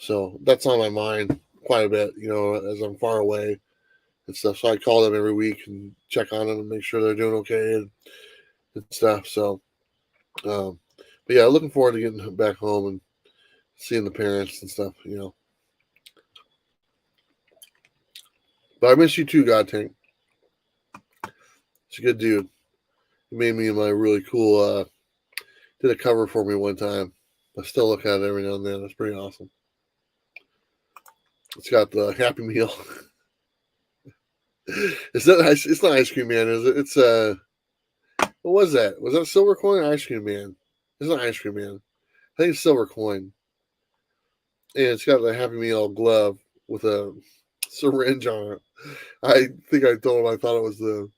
so that's on my mind quite a bit, as I'm far away and stuff. So I call them every week and check on them and make sure they're doing okay and stuff. So, but yeah, looking forward to getting back home and seeing the parents and stuff. But I miss you too, God Tank. It's a good dude. He made me my really cool, did a cover for me one time. I still look at it every now and then. It's pretty awesome. It's got the Happy Meal. It's not Ice Cream Man, is it? It's what was that? Was that Silver Coin or Ice Cream Man? It's not Ice Cream Man. I think it's Silver Coin. And it's got the Happy Meal glove with a syringe on it. I think I told him I thought it was the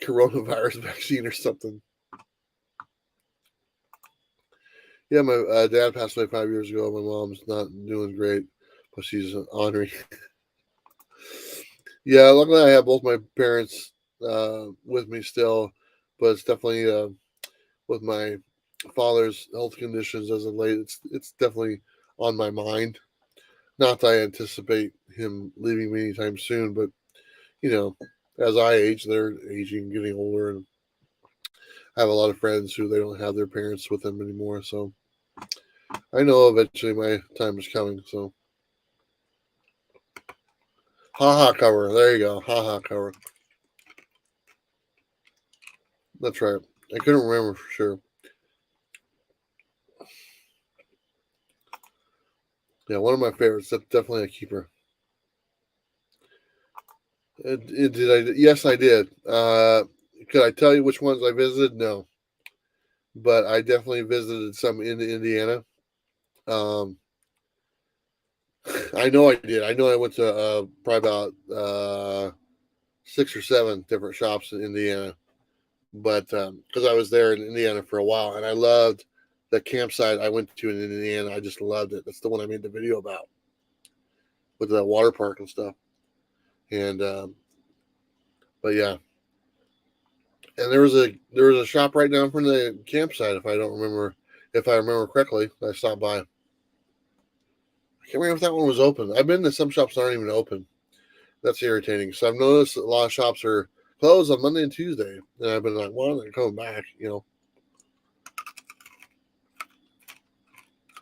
coronavirus vaccine or something. Yeah, my dad passed away 5 years ago. My mom's not doing great, but she's honoring. Yeah, luckily I have both my parents with me still, but it's definitely with my father's health conditions as of late. It's definitely on my mind. Not that I anticipate him leaving me anytime soon, but you know, as I age, they're aging, getting older, and I have a lot of friends who they don't have their parents with them anymore. So I know eventually my time is coming. So haha cover, there you go, haha cover. That's right. I couldn't remember for sure. Yeah, one of my favorites. That's definitely a keeper. Did I? Yes, I did. Could I tell you which ones I visited? No, but I definitely visited some in Indiana. Um, I know I did. I know I went to probably about 6 or 7 different shops in Indiana, but because I was there in Indiana for a while, and I loved the campsite I went to in Indiana. I just loved it. That's the one I made the video about with the water park and stuff. And but yeah, and there was a shop right down from the campsite. If I remember correctly, I stopped by. I can't remember if that one was open. I've been to some shops that aren't even open. That's irritating. So I've noticed a lot of shops are closed on Monday and Tuesday, and I've been like, well, they're coming back.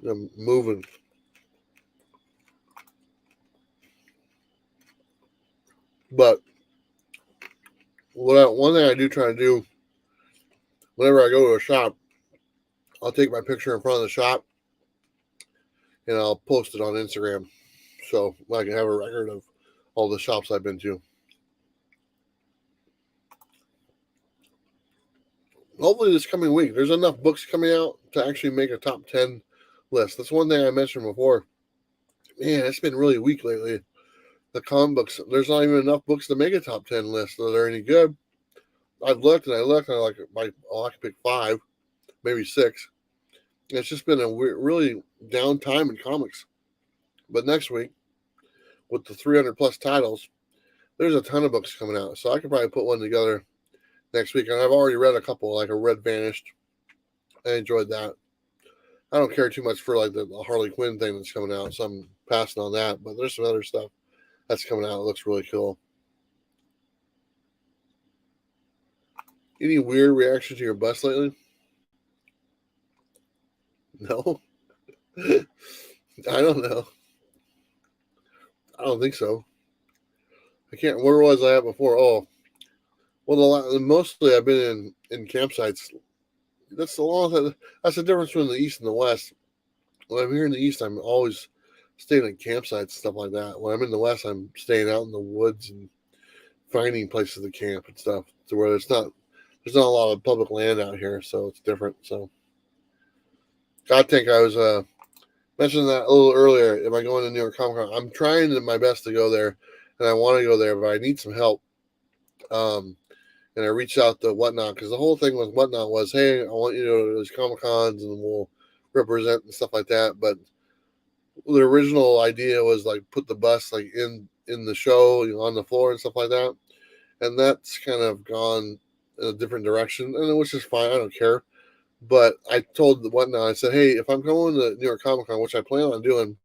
I'm moving. But one thing I do try to do whenever I go to a shop, I'll take my picture in front of the shop and I'll post it on Instagram so I can have a record of all the shops I've been to. Hopefully this coming week, there's enough books coming out to actually make a top 10 list. That's one thing I mentioned before. Man, it's been really weak lately. The comic books, there's not even enough books to make a top 10 list that are any good. I've looked and I looked and I can pick 5, maybe 6. It's just been a really down time in comics. But next week, with the 300 plus titles, there's a ton of books coming out. So I could probably put one together next week. And I've already read a couple, like a Red Vanished. I enjoyed that. I don't care too much for like the Harley Quinn thing that's coming out, so I'm passing on that. But there's some other stuff that's coming out. It looks really cool. Any weird reaction to your bus lately? No, I don't know. I don't think so. I can't. Where was I at before? Oh, well, mostly I've been in campsites. That's the long. That's the difference between the East and the West. When I'm here in the East, I'm always staying at campsites and stuff like that. When I'm in the West, I'm staying out in the woods and finding places to camp and stuff. To where there's not a lot of public land out here, so it's different. So I think I was mentioned that a little earlier. Am I going to New York Comic Con? I'm trying my best to go there, and I want to go there, but I need some help. Um, and I reached out to Whatnot because the whole thing with Whatnot was, hey, I want you to go to those Comic Cons and we'll represent and stuff like that. But the original idea was like put the bus like in the show, on the floor and stuff like that, and that's kind of gone in a different direction, and which is fine. I don't care. But I told the Whatnot, I said, hey, if I'm going to New York Comic Con, which I plan on doing,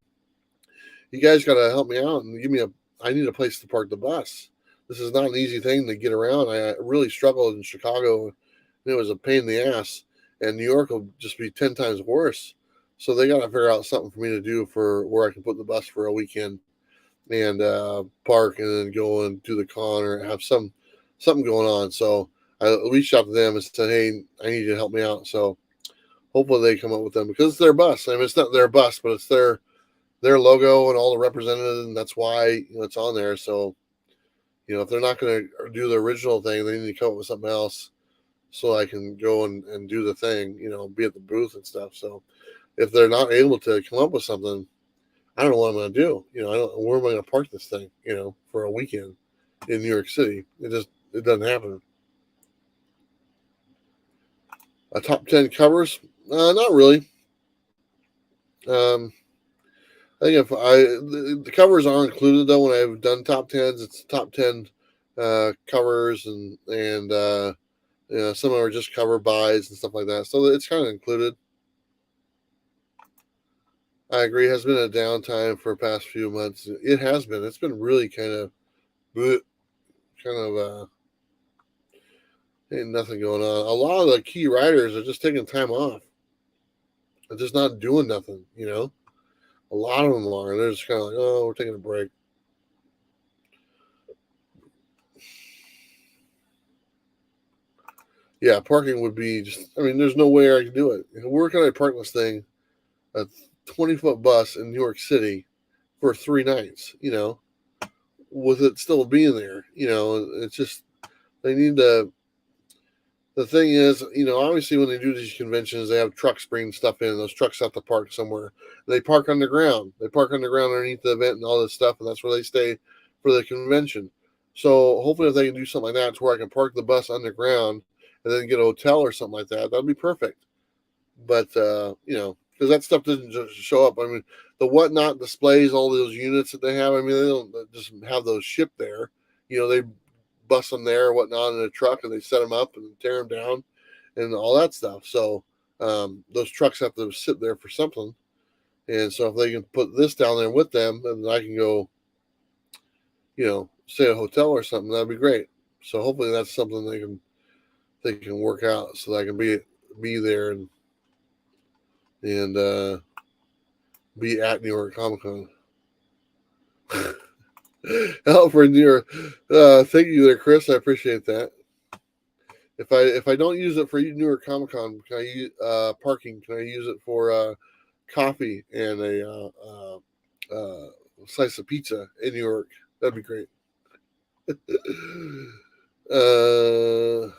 you guys got to help me out and give me I need a place to park the bus. This is not an easy thing to get around. I really struggled in Chicago, and it was a pain in the ass. And New York will just be 10 times worse. So they got to figure out something for me to do for where I can put the bus for a weekend and park and then go and do the con or have something going on. So I reached out to them and said, hey, I need you to help me out. So hopefully they come up with them because it's their bus. I mean, it's not their bus, but it's their logo and all the representatives, and that's why it's on there. So if they're not going to do the original thing, they need to come up with something else so I can go and do the thing. Be at the booth and stuff. So if they're not able to come up with something, I don't know what I'm going to do. I don't. Where am I going to park this thing? For a weekend in New York City, it doesn't happen. A top 10 covers? Not really. Um, I think if the covers are included though when I've done top tens, it's top 10 covers and some are just cover buys and stuff like that. So it's kind of included. I agree. It has been a downtime for the past few months. It has been. It's been really kind of, kind of ain't nothing going on. A lot of the key writers are just taking time off. They're just not doing nothing. A lot of them are. They're just kind of like, oh, we're taking a break. Yeah, parking would be just. I mean, there's no way I can do it. Where can I park this thing? A 20-foot bus in New York City for 3 nights. With it still being there. It's just they need to. The thing is, obviously when they do these conventions, they have trucks bringing stuff in. Those trucks have to park somewhere. They park underground. They park underground underneath the event and all this stuff, and that's where they stay for the convention. So hopefully, if they can do something like that, to where I can park the bus underground and then get a hotel or something like that, that'd be perfect. But because that stuff doesn't just show up. I mean, the Whatnot displays, all those units that they have. I mean, they don't just have those shipped there. They bust them there or whatnot in a truck, and they set them up and tear them down and all that stuff. So those trucks have to sit there for something. And so if they can put this down there with them, then I can go, stay at a hotel or something. That'd be great. So hopefully that's something they can work out so that I can be there and be at New York Comic Con. Help for New York. Thank you there, Chris. I appreciate that. If I don't use it for New York Comic Con, can I use parking? Can I use it for coffee and a slice of pizza in New York? That'd be great. uh,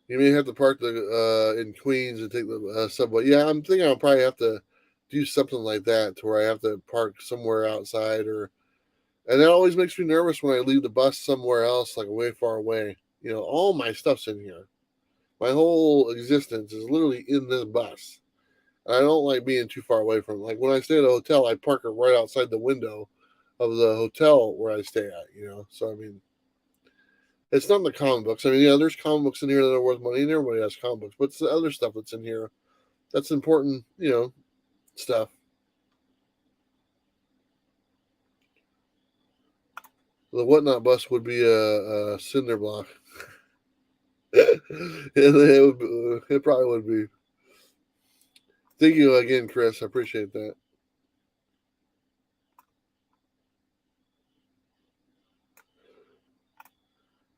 you may have to park in Queens and take the subway. Yeah, I'm thinking I'll probably have to do something like that to where I have to park somewhere outside and that always makes me nervous when I leave the bus somewhere else, like way far away. All my stuff's in here. My whole existence is literally in this bus. And I don't like being too far away from it. Like when I stay at a hotel, I park it right outside the window of the hotel where I stay at. So, I mean, it's not in the comic books. I mean, there's comic books in here that are worth money, and everybody has comic books, but it's the other stuff that's in here that's important, stuff. The Whatnot bus would be a cinder block. It probably would be. Thank you again, Chris. I appreciate that.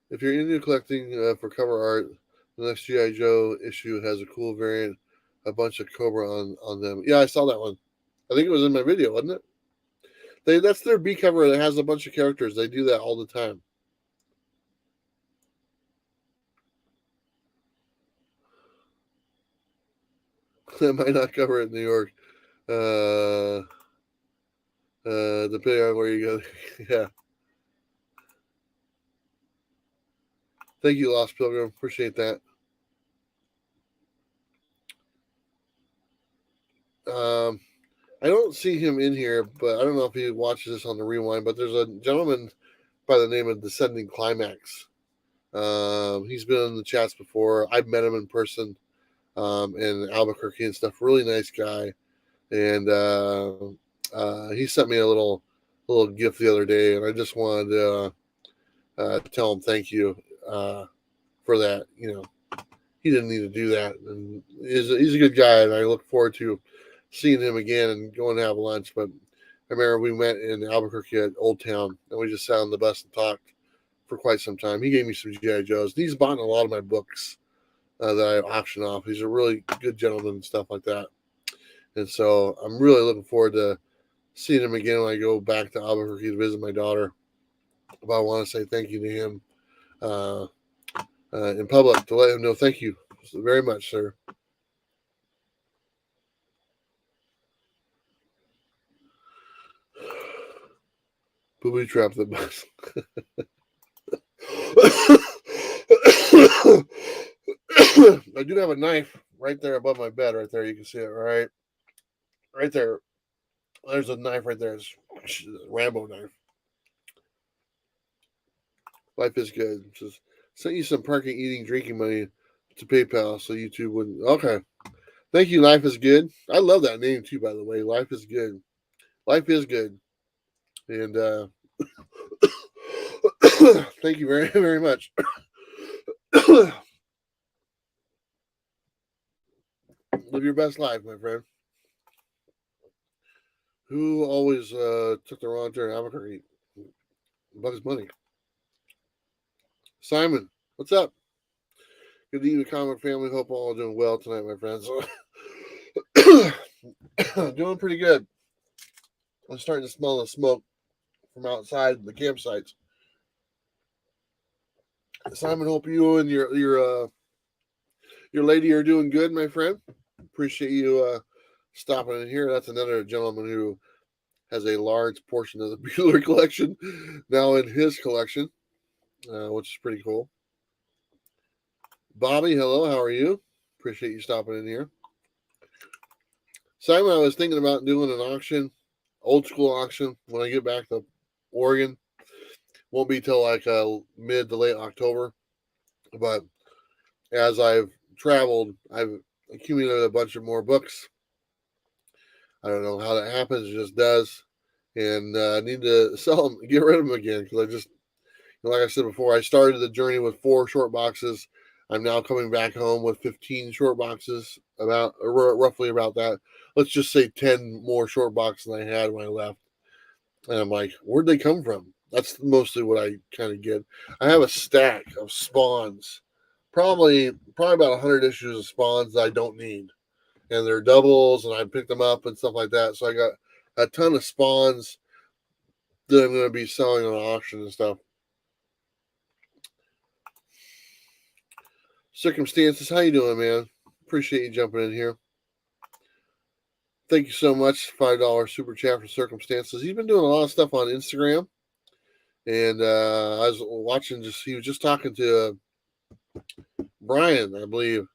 If you're into collecting for cover art, the next GI Joe issue has a cool variant, a bunch of Cobra on them. Yeah, I saw that one. I think it was in my video, wasn't it? That's their B cover that has a bunch of characters. They do that all the time. That might not cover it in New York. Uh, Depending on where you go. Yeah. Thank you, Lost Pilgrim. Appreciate that. Um, I don't see him in here, but I don't know if he watches this on the rewind. But there's a gentleman by the name of Descending Climax. He's been in the chats before. I've met him in person in Albuquerque and stuff. Really nice guy, and he sent me a little gift the other day, and I just wanted to tell him thank you for that. He didn't need to do that, and he's a good guy, and I look forward to seeing him again and going to have lunch. But I remember we met in Albuquerque at Old Town, and we just sat on the bus and talked for quite some time. He gave me some GI Joes. He's bought a lot of my books that I auction off. He's a really good gentleman and stuff like that. And so I'm really looking forward to seeing him again when I go back to Albuquerque to visit my daughter. But I want to say thank you to him uh, in public to let him know thank you very much, sir. Booby trap the bus. I do have a knife right there above my bed. Right there, you can see it. Right there. There's a knife right there. It's a Rambo knife. Life is good. Just sent you some parking, eating, drinking money to PayPal so YouTube wouldn't. Okay. Thank you. Life is good. I love that name too, by the way. Life is good. Life is good. And thank you very, very much. Live your best life, my friend. Who always took the wrong turn? Albuquerque. Bugs Bunny. Simon, what's up? Good evening, comic family. Hope all doing well tonight, my friends. Doing pretty good. I'm starting to smell the smoke from outside the campsites. Simon, hope you and your lady are doing good, my friend. Appreciate you stopping in here. That's another gentleman who has a large portion of the Bueller collection now in his collection, which is pretty cool. Bobby, hello, how are you? Appreciate you stopping in here. Simon, I was thinking about doing an auction, old school auction, when I get back to Oregon. Won't be till like mid to late October. But as I've traveled, I've accumulated a bunch of more books. I don't know how that happens; it just does. And I need to sell them, get rid of them again because I just, like I said before, I started the journey with 4 short boxes. I'm now coming back home with 15 short boxes, about roughly about that. Let's just say 10 more short boxes than I had when I left. And I'm like, where'd they come from? That's mostly what I kind of get. I have a stack of spawns, probably about 100 issues of spawns that I don't need, and they're doubles, and I picked them up and stuff like that. So I got a ton of spawns that I'm going to be selling on auction and stuff. Circumstances, how you doing, man? Appreciate you jumping in here. Thank you so much. $5 super chat for Circumstances. He's been doing a lot of stuff on Instagram, and I was watching. He was just talking to Brian, I believe.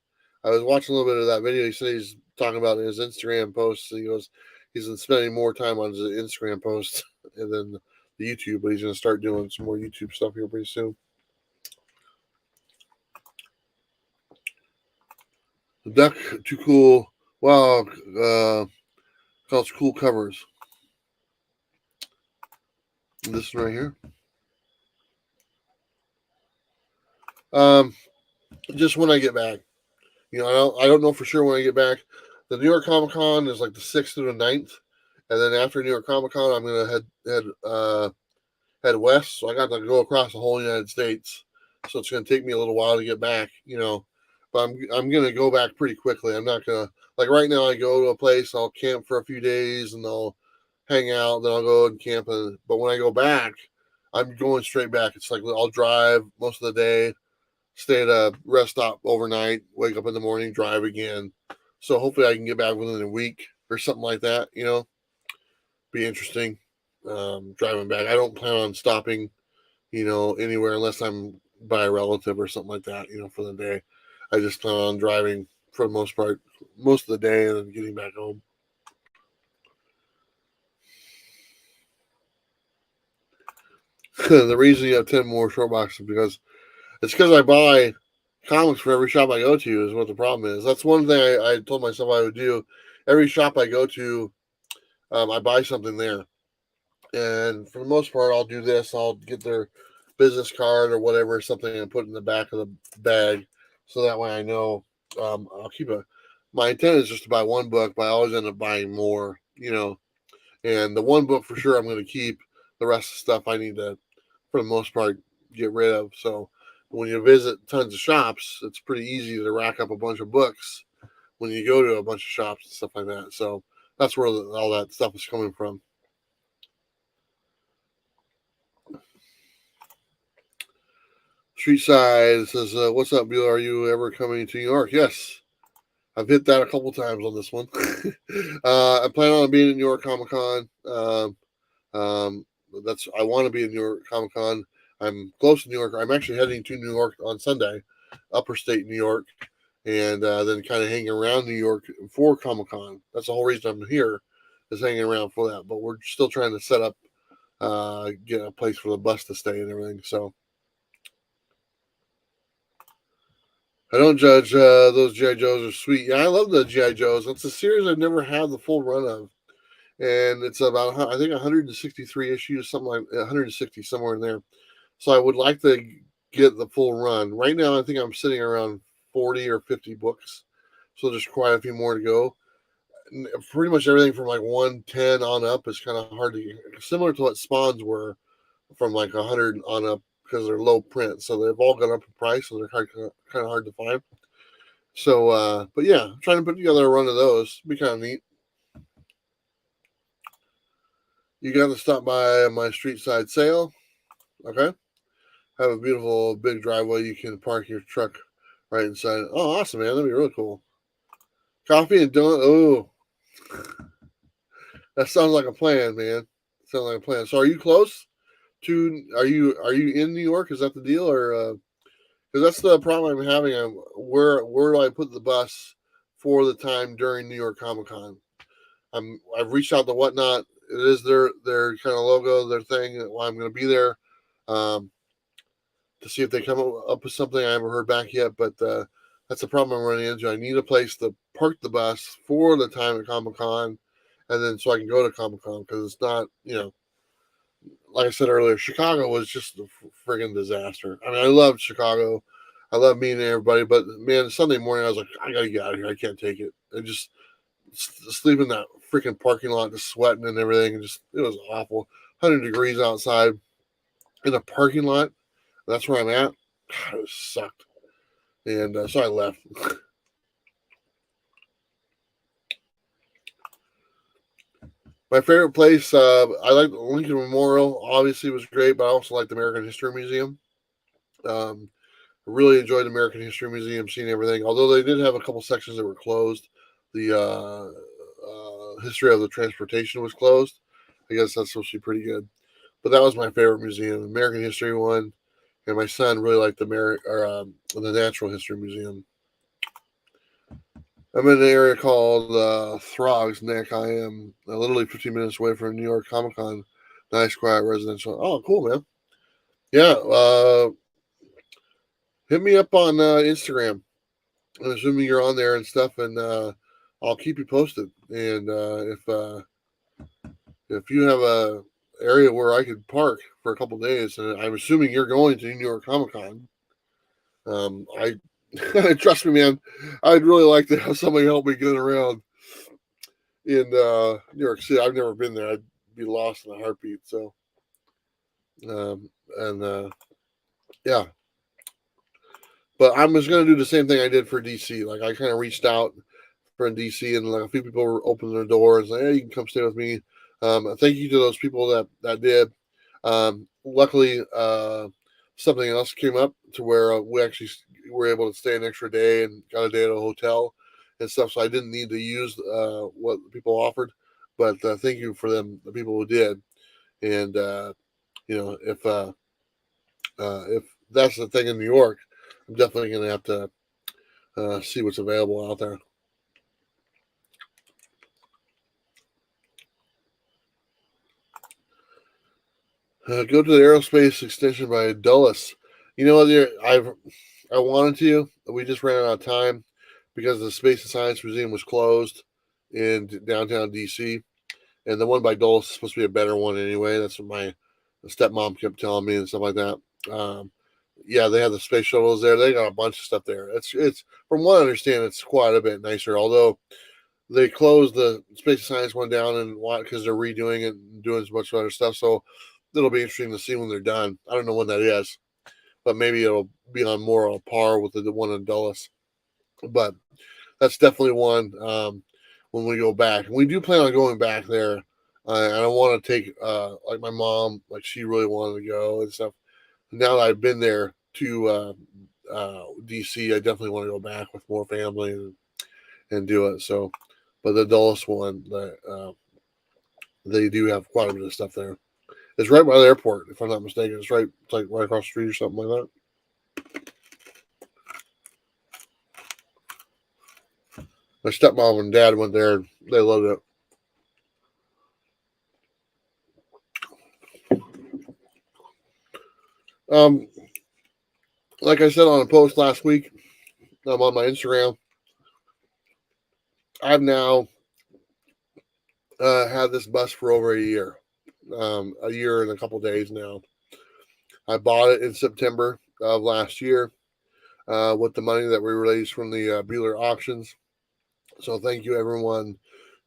I was watching a little bit of that video. He said he's talking about his Instagram posts. He goes, he's been spending more time on his Instagram posts and then the YouTube, but he's going to start doing some more YouTube stuff here pretty soon. The duck, too cool. Wow, calls cool covers. This one right here. Just when I get back. I don't know for sure when I get back. The New York Comic Con is like the 6th through the 9th, and then after New York Comic Con, I'm gonna head west. So I got to go across the whole United States. So it's gonna take me a little while to get back, But I'm gonna go back pretty quickly. I'm not gonna like right now. I go to a place, I'll camp for a few days, and I'll hang out. Then I'll go and camp. But when I go back, I'm going straight back. It's like I'll drive most of the day, stay at a rest stop overnight, wake up in the morning, drive again. So hopefully I can get back within a week or something like that. Be interesting. Driving back. I don't plan on stopping, anywhere unless I'm by a relative or something like that, for the day. I just plan on driving for the most part, most of the day, and then getting back home. The reason you have 10 more short boxes because I buy comics for every shop I go to is what the problem is. That's one thing I told myself I would do. Every shop I go to, I buy something there. And for the most part, I'll do this. I'll get their business card or whatever, something, and put it in the back of the bag. So that way I know I'll keep it. My intent is just to buy one book, but I always end up buying more. And the one book for sure I'm going to keep. The rest of the stuff I need to, for the most part, get rid of. So when you visit tons of shops, it's pretty easy to rack up a bunch of books when you go to a bunch of shops and stuff like that. So that's where all that stuff is coming from. Street Side says, "What's up, Bill? Are you ever coming to New York?" Yes, I've hit that a couple times on this one. I plan on being in New York Comic Con. That's I want to be in New York Comic Con. I'm close to New York. I'm actually heading to New York on Sunday, upper state New York, and then kind of hanging around New York for Comic Con. That's the whole reason I'm here, is hanging around for that. But we're still trying to set up, get a place for the bus to stay and everything. So I don't judge. Those GI Joes are sweet. Yeah, I love the GI Joes. It's a series I've never had the full run of, and it's about I think 163 issues, something like 160 somewhere in there. So I would like to get the full run. Right now, I think I'm sitting around 40 or 50 books, so there's quite a few more to go. Pretty much everything from like 110 on up is kind of hard to get. Similar to what Spawns were from like 100 on up because they're low print, so they've all gone up in price, so they're kind of hard to find. So, but yeah, trying to put together a run of those be kind of neat. You got to stop by my street side sale. Okay. Have a beautiful big driveway. You can park your truck right inside. Oh, awesome, man. That'd be really cool. Coffee and donut. Oh, that sounds like a plan, man. Sounds like a plan. So, are you close to? Are you in New York? Is that the deal, or because that's the problem I'm having? Where do I put the bus for the time during New York Comic Con? I've reached out to Whatnot. It is their kind of logo, their thing. Why I'm going to be there. Um, to see if they come up with something. I haven't heard back yet, but that's the problem I'm running into. I need a place to park the bus for the time at Comic Con, and then so I can go to Comic Con because it's not, like I said earlier, Chicago was just a friggin' disaster. I mean, I loved Chicago. I love meeting everybody, but man, Sunday morning I was like, I gotta get out of here. I can't take it. And just sleep in that freaking parking lot, just sweating and everything, and just it was awful. 100 degrees outside in a parking lot. That's where I'm at. God, it sucked. And so I left. My favorite place, I like Lincoln Memorial. Obviously, was great, but I also like the American History Museum. Um, I really enjoyed the American History Museum, seeing everything. Although they did have a couple sections that were closed. The history of the transportation was closed. I guess that's supposed to be pretty good. But that was my favorite museum, American History one. And my son really liked the Natural History Museum. I'm in an area called Throgs Neck. I am literally 15 minutes away from New York Comic Con. Nice, quiet residential. Oh, cool, man. Yeah, hit me up on Instagram. I'm assuming you're on there and stuff, and I'll keep you posted. And if you have a area where I could park for a couple days, and I'm assuming you're going to New York Comic Con, I trust me, man. I'd really like to have somebody help me get around. in New York City. I've never been there. I'd be lost in a heartbeat. So, and yeah, but I'm just gonna do the same thing I did for DC. Like I kind of reached out for in DC, and like a few people were opening their doors, like, hey, you can come stay with me. Thank you to those people that did. Luckily, something else came up to where we actually were able to stay an extra day and got a day at a hotel and stuff. So I didn't need to use what people offered, but thank you for them, the people who did. And if that's the thing in New York, I'm definitely going to have to see what's available out there. Go to the Aerospace Extension by Dulles. You know what? I wanted to. We just ran out of time because the Space and Science Museum was closed in downtown DC, and the one by Dulles is supposed to be a better one anyway. That's what my stepmom kept telling me and stuff like that. Yeah, they have the space shuttles there. They got a bunch of stuff there. It's from what I understand, it's quite a bit nicer. Although they closed the space science one down and why because they're redoing it and doing so much other stuff. So it'll be interesting to see when they're done. I don't know when that is, but maybe it'll be on more on par with the one in Dulles. But that's definitely one when we go back. And we do plan on going back there. And I want to take like my mom, like she really wanted to go and stuff. Now that I've been there to DC, I definitely want to go back with more family and do it. So, but the Dulles one, they do have quite a bit of stuff there. It's right by the airport, if I'm not mistaken. It's like right across the street or something like that. My stepmom and dad went there. They loved it. Um, like I said on a post last week, on my Instagram, I've now had this bus for over a year and a couple days now. I bought it in September of last year with the money that we raised from the Bueller auctions. So thank you everyone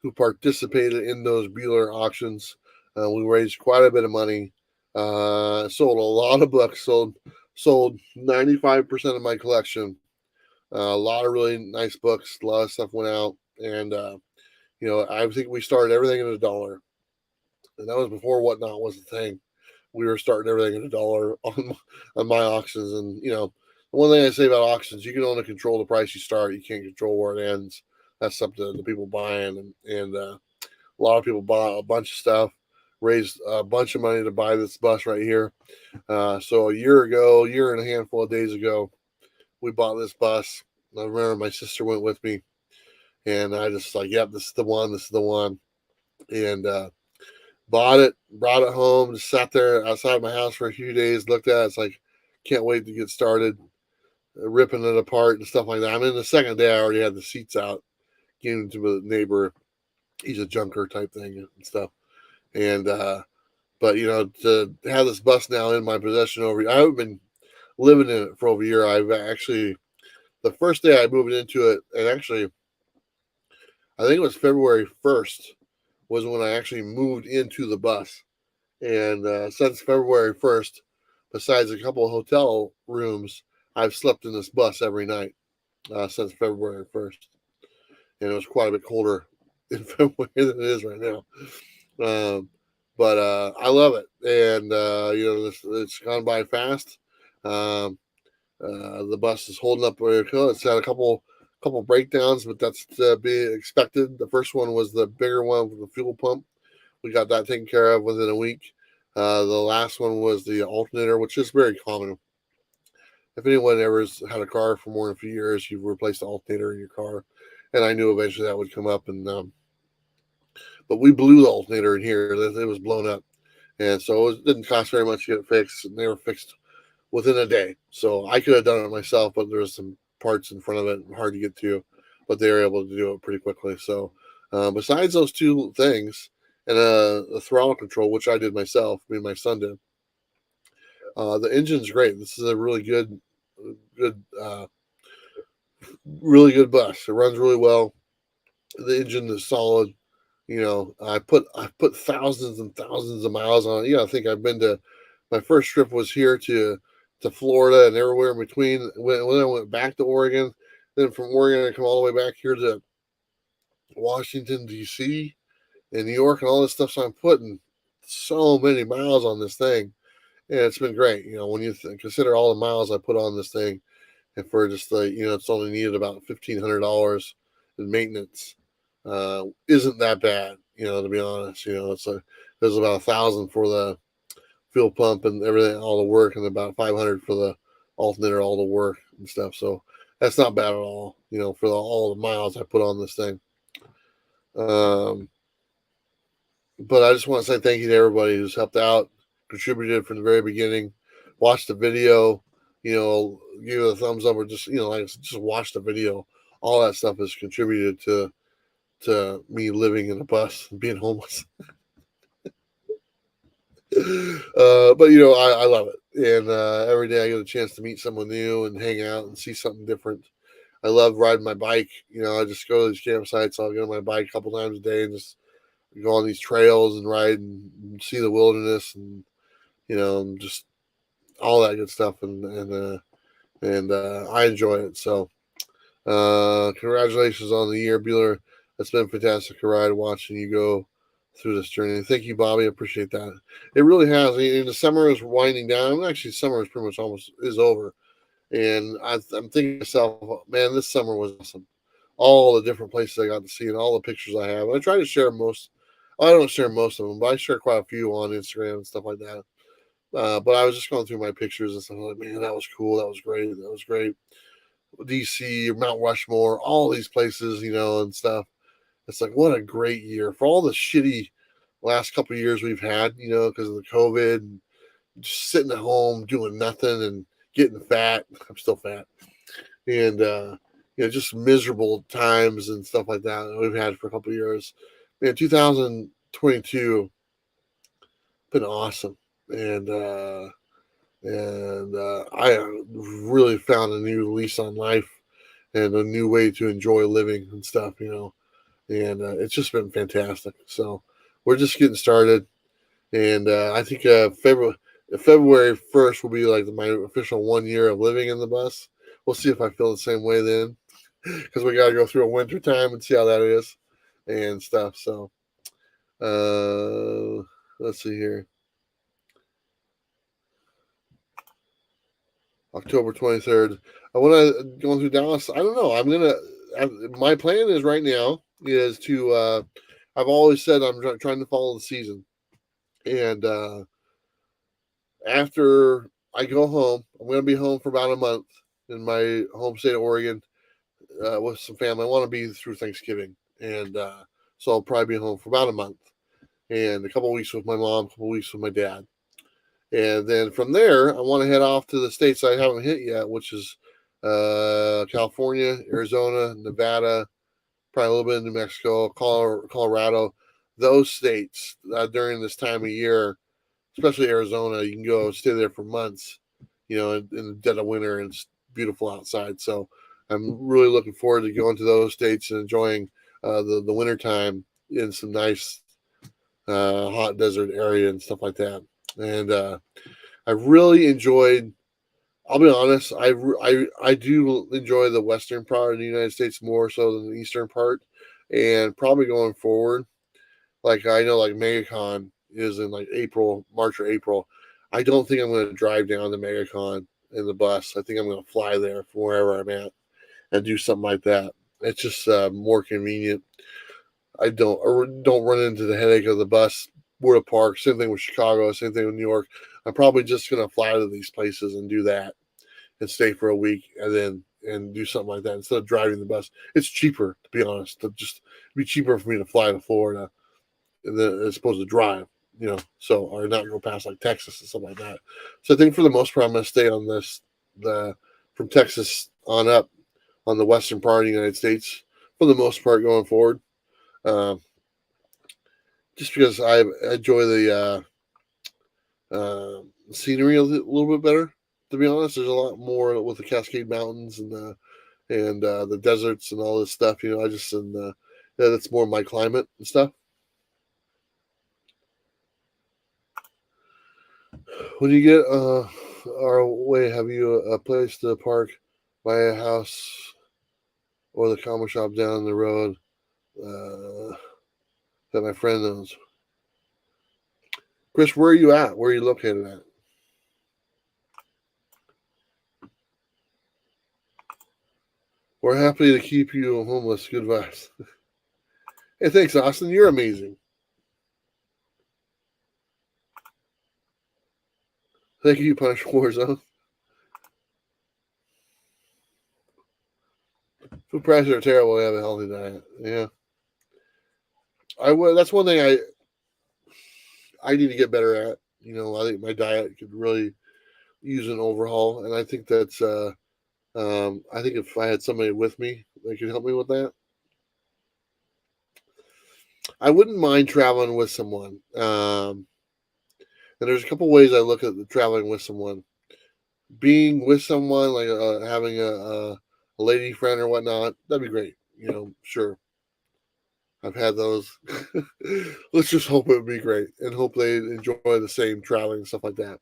who participated in those Bueller auctions. We raised quite a bit of money. Sold a lot of books. Sold 95% of my collection. A lot of really nice books. A lot of stuff went out, and I think we started everything at $1, and that was before Whatnot was a thing. We were starting everything at $1 on my auctions, and the one thing I say about auctions, you can only control the price you start. You can't control where it ends. That's up to the people buying, and a lot of people bought a bunch of stuff, raised a bunch of money to buy this bus right here. So a year and a handful of days ago, we bought this bus. I remember my sister went with me, and I just like, yep, this is the one. This is the one, and bought it, brought it home, just sat there outside my house for a few days, looked at it. It's like, can't wait to get started, ripping it apart and stuff like that. I mean, the second day I already had the seats out, gave them to a neighbor. He's a junker type thing and stuff. And, but, to have this bus now in my possession I haven't been living in it for over a year. I've actually, the first day I moved into it, and actually, I think it was February 1st was when I actually moved into the bus. And since February 1st, besides a couple of hotel rooms, I've slept in this bus every night since February 1st. And it was quite a bit colder in February than it is right now. Um, but I love it. And, it's gone by fast. Um, the bus is holding up very good. It's had a couple breakdowns, but that's to be expected. The first one was the bigger one with the fuel pump. We got that taken care of within a week. The last one was the alternator, which is very common. If anyone ever has had a car for more than a few years, you've replaced the alternator in your car, and I knew eventually that would come up. And but we blew the alternator in here; it was blown up, and so it didn't cost very much to get it fixed. And they were fixed within a day. So I could have done it myself, but there was some parts in front of it hard to get to, but they were able to do it pretty quickly. So besides those two things and the throttle control, which I did myself, me and my son did, the engine's great. This is a good, really good bus. It runs really well. The engine is solid. I put thousands and thousands of miles on it. I think I've been to my first trip was here to Florida and everywhere in between. When I went back to Oregon, then from Oregon I come all the way back here to Washington D.C. and New York and all this stuff. So I'm putting so many miles on this thing, and it's been great. When you consider all the miles I put on this thing, and for just it's only needed about $1,500 in maintenance. Isn't that bad, to be honest. There's about 1,000 for the fuel pump and everything, all the work, and about 500 for the alternator, all the work and stuff. So that's not bad at all, for all the miles I put on this thing. Um, but I just want to say thank you to everybody who's helped out, contributed from the very beginning, watched the video, give it a thumbs up, or just just watch the video. All that stuff has contributed to me living in a bus and being homeless. But I love it, and every day I get a chance to meet someone new and hang out and see something different. I love riding my bike. I just go to these campsites. I'll get on my bike a couple times a day and just go on these trails and ride and see the wilderness and just all that good stuff. And I enjoy it. So congratulations on the year, Bueller. It's been fantastic to ride watching you go through this journey. Thank you, Bobby. I appreciate that. It really has. The summer is winding down. Actually, summer is pretty much almost is over. And I'm thinking to myself, man, this summer was awesome. All the different places I got to see and all the pictures I have. I try to share most. I don't share most of them, but I share quite a few on Instagram and stuff like that. But I was just going through my pictures and stuff like, man, that was cool. That was great. That was great. DC, Mount Rushmore, all these places, and stuff. It's like, what a great year for all the shitty last couple of years we've had, because of the COVID and just sitting at home doing nothing and getting fat. I'm still fat. And, just miserable times and stuff like that we've had for a couple of years. Man, 2022 been awesome. And I really found a new lease on life and a new way to enjoy living and stuff, and it's just been fantastic. So we're just getting started, and I think February 1st will be like my official 1 year of living in the bus. We'll see if I feel the same way then, because we got to go through a winter time and see how that is and stuff. So let's see here. October 23rd. When I going through Dallas, I don't know. My plan is right now is to. I've always said I'm trying to follow the season, and after I go home, I'm going to be home for about a month in my home state of Oregon with some family. I want to be through Thanksgiving, and so I'll probably be home for about a month and a couple of weeks with my mom, a couple of weeks with my dad. And then from there, I want to head off to the states I haven't hit yet, which is California, Arizona, Nevada, probably a little bit of New Mexico, Colorado. Those states during this time of year, especially Arizona, you can go stay there for months, in the dead of winter, and it's beautiful outside. So I'm really looking forward to going to those states and enjoying the winter time in some nice hot desert area and stuff like that. And I really enjoyed. I'll be honest. I do enjoy the western part of the United States more so than the eastern part, and probably going forward. Like I know, like MegaCon is in like March or April. I don't think I'm going to drive down to MegaCon in the bus. I think I'm going to fly there from wherever I'm at and do something like that. It's just more convenient. I don't run into the headache of the bus, where to park. Same thing with Chicago. Same thing with New York. I'm probably just gonna fly to these places and do that, and stay for a week, and do something like that instead of driving the bus. It's cheaper, to be honest. To just be cheaper for me to fly to Florida as opposed to drive. So or not go past like Texas and something like that. So I think for the most part, I'm gonna stay on the from Texas on up on the western part of the United States for the most part going forward. Um, just because I enjoy the scenery a little bit better. To be honest, there's a lot more with the Cascade Mountains and the deserts and all this stuff. I just yeah, that's more my climate and stuff. When you get our way, have you a place to park by a house or the comic shop down the road that my friend owns? Chris, where are you at? Where are you located at? We're happy to keep you homeless. Good vibes. Hey, thanks, Austin. You're amazing. Thank you, Punish Warzone. Food prices are terrible. We have a healthy diet. Yeah, I would. That's one thing I need to get better at. I think my diet could really use an overhaul, and I think that's. I think if I had somebody with me that could help me with that, I wouldn't mind traveling with someone. And there's a couple ways I look at the traveling with someone. Being with someone, like having a lady friend or whatnot, that'd be great. Sure. I've had those. Let's just hope it would be great and hope they enjoy the same traveling and stuff like that.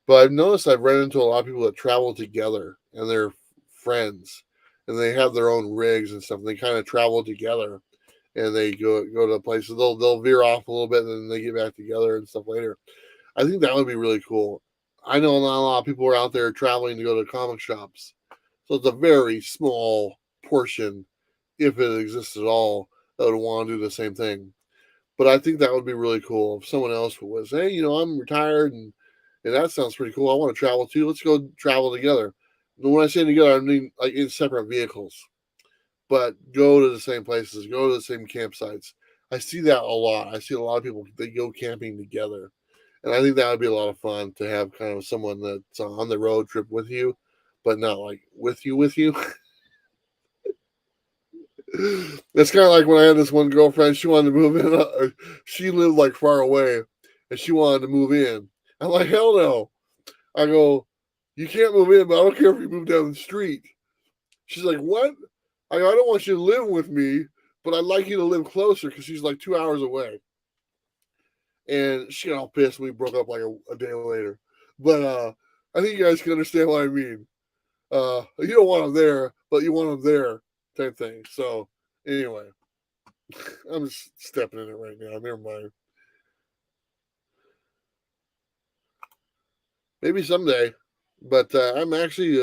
But I've noticed I've run into a lot of people that travel together and they're friends and they have their own rigs and stuff. And they kind of travel together and they go to places. They'll veer off a little bit and then they get back together and stuff later. I think that would be really cool. I know not a lot of people are out there traveling to go to comic shops, so it's a very small portion, if it exists at all, that would want to do the same thing. But I think that would be really cool if someone else was, hey, I'm retired and that sounds pretty cool. I want to travel too. Let's go travel together. And when I say together, I mean like in separate vehicles, but go to the same places, go to the same campsites. I see that a lot. I see a lot of people they go camping together, and I think that would be a lot of fun to have kind of someone that's on the road trip with you, but not like with you. It's kind of like when I had this one girlfriend. She wanted to move in. She lived like far away, and she wanted to move in. I'm like, hell no. I go, you can't move in, but I don't care if you move down the street. She's like, what? I go, I don't want you to live with me, but I'd like you to live closer because she's like 2 hours away. And she got all pissed. We broke up like a day later. But I think you guys can understand what I mean. You don't want them there, but you want them there, type thing. So anyway, I'm just stepping in it right now. Never mind. Maybe someday. But I'm actually,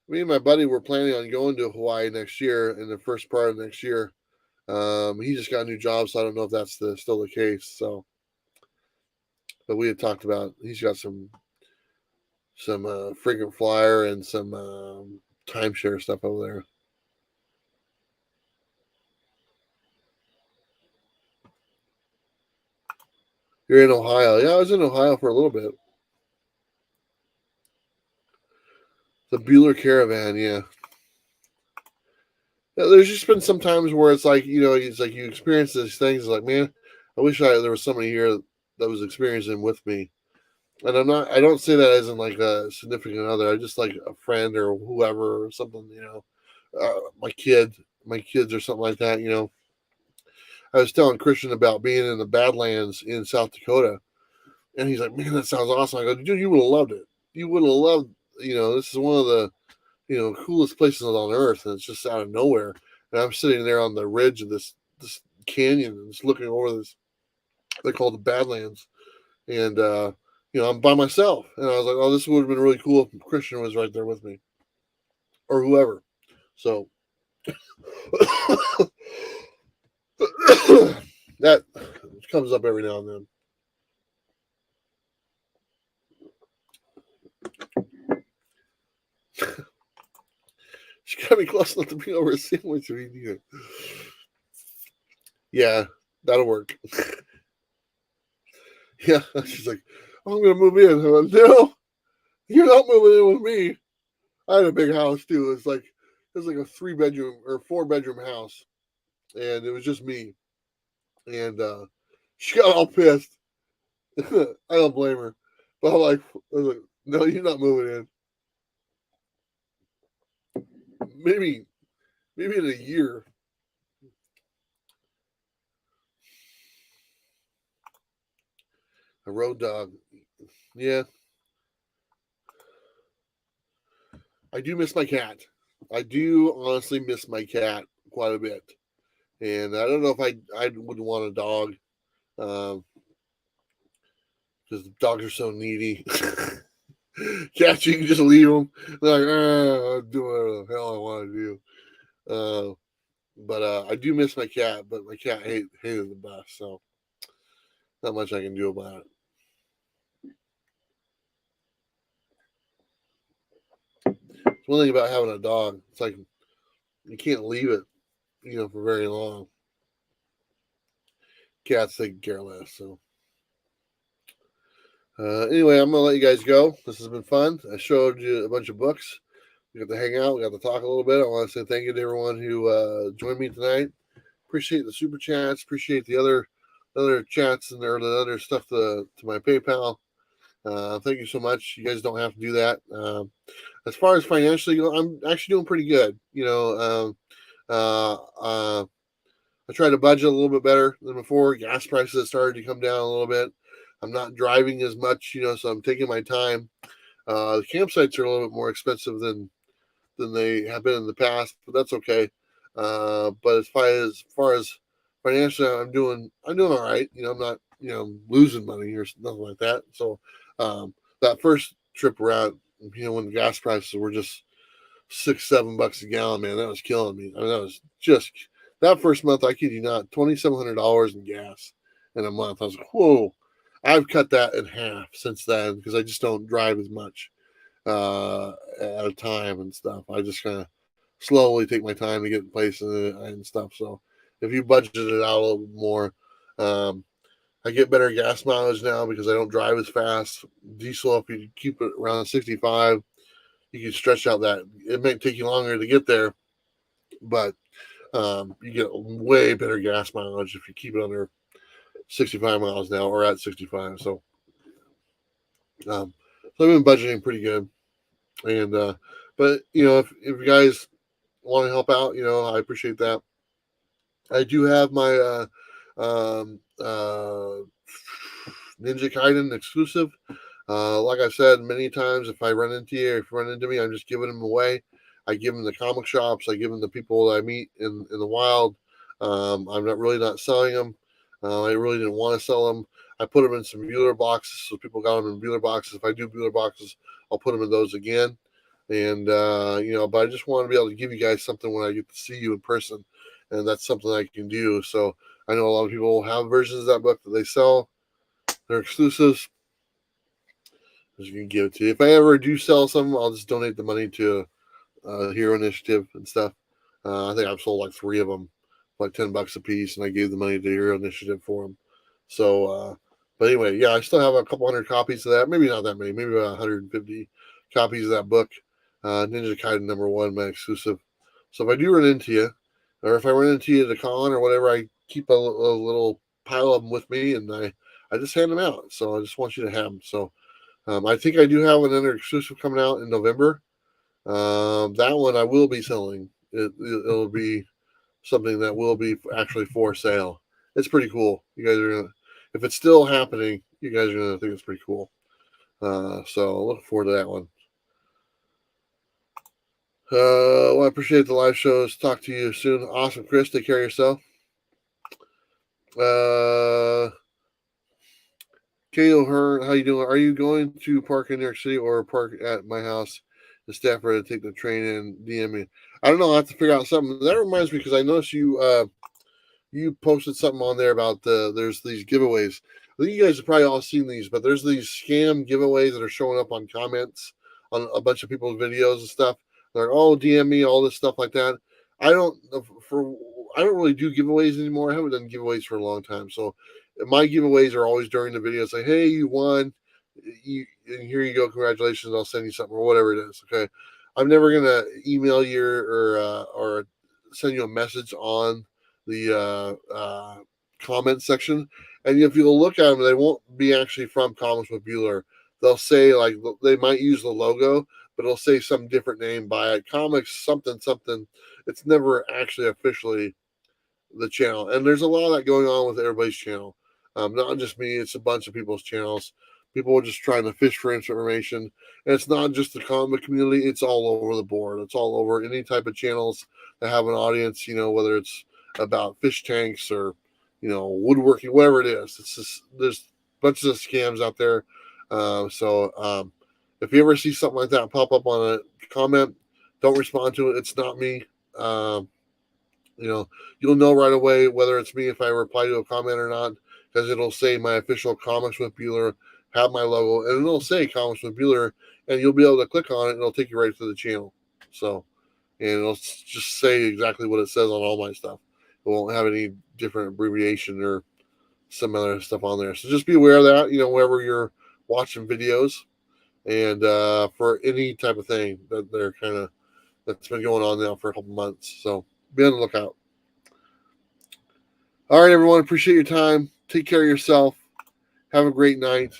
me and my buddy were planning on going to Hawaii next year in the first part of next year. He just got a new job, so I don't know if that's still the case. So, but we had talked about he's got some frequent flyer and some timeshare stuff over there. You're in Ohio. Yeah, I was in Ohio for a little bit. The Bueller Caravan, yeah. Yeah, there's just been some times where it's like, it's like you experience these things like, man, I wish there was somebody here that was experiencing with me. And I don't say that as in like a significant other. I just like a friend or whoever or something, my my kids or something like that. I was telling Christian about being in the Badlands in South Dakota, and he's like, "Man, that sounds awesome." I go, "Dude, you would have loved it. You would have loved. This is one of the coolest places on earth, and it's just out of nowhere." And I'm sitting there on the ridge of this canyon and just looking over this. They call it the Badlands, and I'm by myself, and I was like, "Oh, this would have been really cool if Christian was right there with me, or whoever." So that comes up every now and then. She got me close enough to be over a sandwich if you need it. Yeah, that'll work. Yeah, she's like, "I'm gonna move in." I'm like, "No, you're not moving in with me." I had a big house too. It was like a 3 bedroom or 4 bedroom house, and it was just me. And she got all pissed. I don't blame her, but I was like, "No, you're not moving in. Maybe in a year." A road dog. Yeah, I do miss my cat. I do honestly miss my cat quite a bit, and I don't know if I would want a dog because dogs are so needy. Cats, you can just leave them. They're like, I'll do whatever the hell I want to do. But I do miss my cat, but my cat hated the bus, so not much I can do about it. It's one thing about having a dog. It's like you can't leave it, for very long. Cats take care less. So anyway, I'm gonna let you guys go. This has been fun. I showed you a bunch of books. We got to hang out. We got to talk a little bit. I want to say thank you to everyone who joined me tonight. Appreciate the super chats. Appreciate the other chats and the other stuff to my PayPal. Thank you so much. You guys don't have to do that. As far as financially, I'm actually doing pretty good. I try to budget a little bit better than before. Gas prices started to come down a little bit. I'm not driving as much, so I'm taking my time. The campsites are a little bit more expensive than they have been in the past, but that's okay. But as far as financially, I'm doing all right. I'm not losing money or nothing like that. So that first trip around, when the gas prices were just $6-7 a gallon, man, that was killing me. I mean, that was just that first month. I kid you not, $2,700 in gas in a month. I was like, whoa. I've cut that in half since then because I just don't drive as much at a time and stuff. I just kind of slowly take my time to get places and stuff. So if you budget it out a little bit more, um, I get better gas mileage now because I don't drive as fast. Diesel, if you keep it around 65, you can stretch out that. It may take you longer to get there, but you get way better gas mileage if you keep it under 65 miles now or at 65. So I've been budgeting pretty good. And but if you guys want to help out, I appreciate that. I do have my Ninja Gaiden exclusive. Like I said many times, if I run into you, if you run into me, I'm just giving them away. I give them the comic shops. I give them the people that I meet in the wild. I'm not selling them. I really didn't want to sell them. I put them in some Bueller boxes, so people got them in Bueller boxes. If I do Bueller boxes, I'll put them in those again. And but I just want to be able to give you guys something when I get to see you in person, and that's something I can do. So I know a lot of people have versions of that book that they sell. They're exclusives. I can give it to you. If I ever do sell some, I'll just donate the money to Hero Initiative and stuff. I think I've sold like 3 of them, like $10 a piece, and I gave the money to Hero Initiative for them. So, but anyway, yeah, I still have a couple hundred copies of that. Maybe not that many. Maybe about 150 copies of that book. Ninja Gaiden #1, my exclusive. So if I do run into you, or if I run into you at a con or whatever, I keep a little pile of them with me, and I just hand them out. So I just want you to have them. So I think I do have another exclusive coming out in November. That one I will be selling. It'll be something that will be actually for sale. It's pretty cool. You guys are gonna, if it's still happening, you guys are gonna think it's pretty cool. So look forward to that one. Well, I appreciate the live shows. Talk to you soon. Awesome, Chris. Take care of yourself. Uh, Kale Hearn, how you doing? Are you going to park in New York City or park at my house in Stafford to take the train and DM me? I don't know. I have to figure out something. That reminds me because I noticed you posted something on there about there's these giveaways. I think you guys have probably all seen these, but there's these scam giveaways that are showing up on comments on a bunch of people's videos and stuff. They're like, oh, DM me, all this stuff like that. I don't for I don't really do giveaways anymore. I haven't done giveaways for a long time, so my giveaways are always during the video. It's like, hey, you won, and here you go, congratulations. I'll send you something or whatever it is. Okay, I'm never gonna email you or send you a message on the comment section. And if you'll look at them, they won't be actually from Comics with Bueller. They'll say like they might use the logo, but it'll say some different name by it. Comics something something. It's never actually officially the channel. And there's a lot of that going on with everybody's channel. Not just me, it's a bunch of people's channels. People are just trying to fish for information. And it's not just the comic community, it's all over the board. It's all over any type of channels that have an audience, whether it's about fish tanks or, woodworking, whatever it is. It's just, there's bunches of scams out there. If you ever see something like that pop up on a comment, don't respond to it. It's not me. Um, you'll know right away whether it's me if I reply to a comment or not, because it'll say my official Comics with Bueller, have my logo, and it'll say Comics with Bueller, and you'll be able to click on it, and it'll take you right to the channel. And it'll just say exactly what it says on all my stuff. It won't have any different abbreviation or some other stuff on there. So just be aware of that, wherever you're watching videos, and for any type of thing that's been going on now for a couple months. So be on the lookout. All right, everyone. Appreciate your time. Take care of yourself. Have a great night.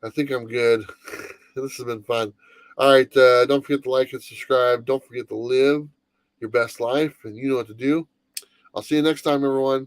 I think I'm good. This has been fun. All right. Don't forget to like and subscribe. Don't forget to live your best life, and you know what to do. I'll see you next time, everyone.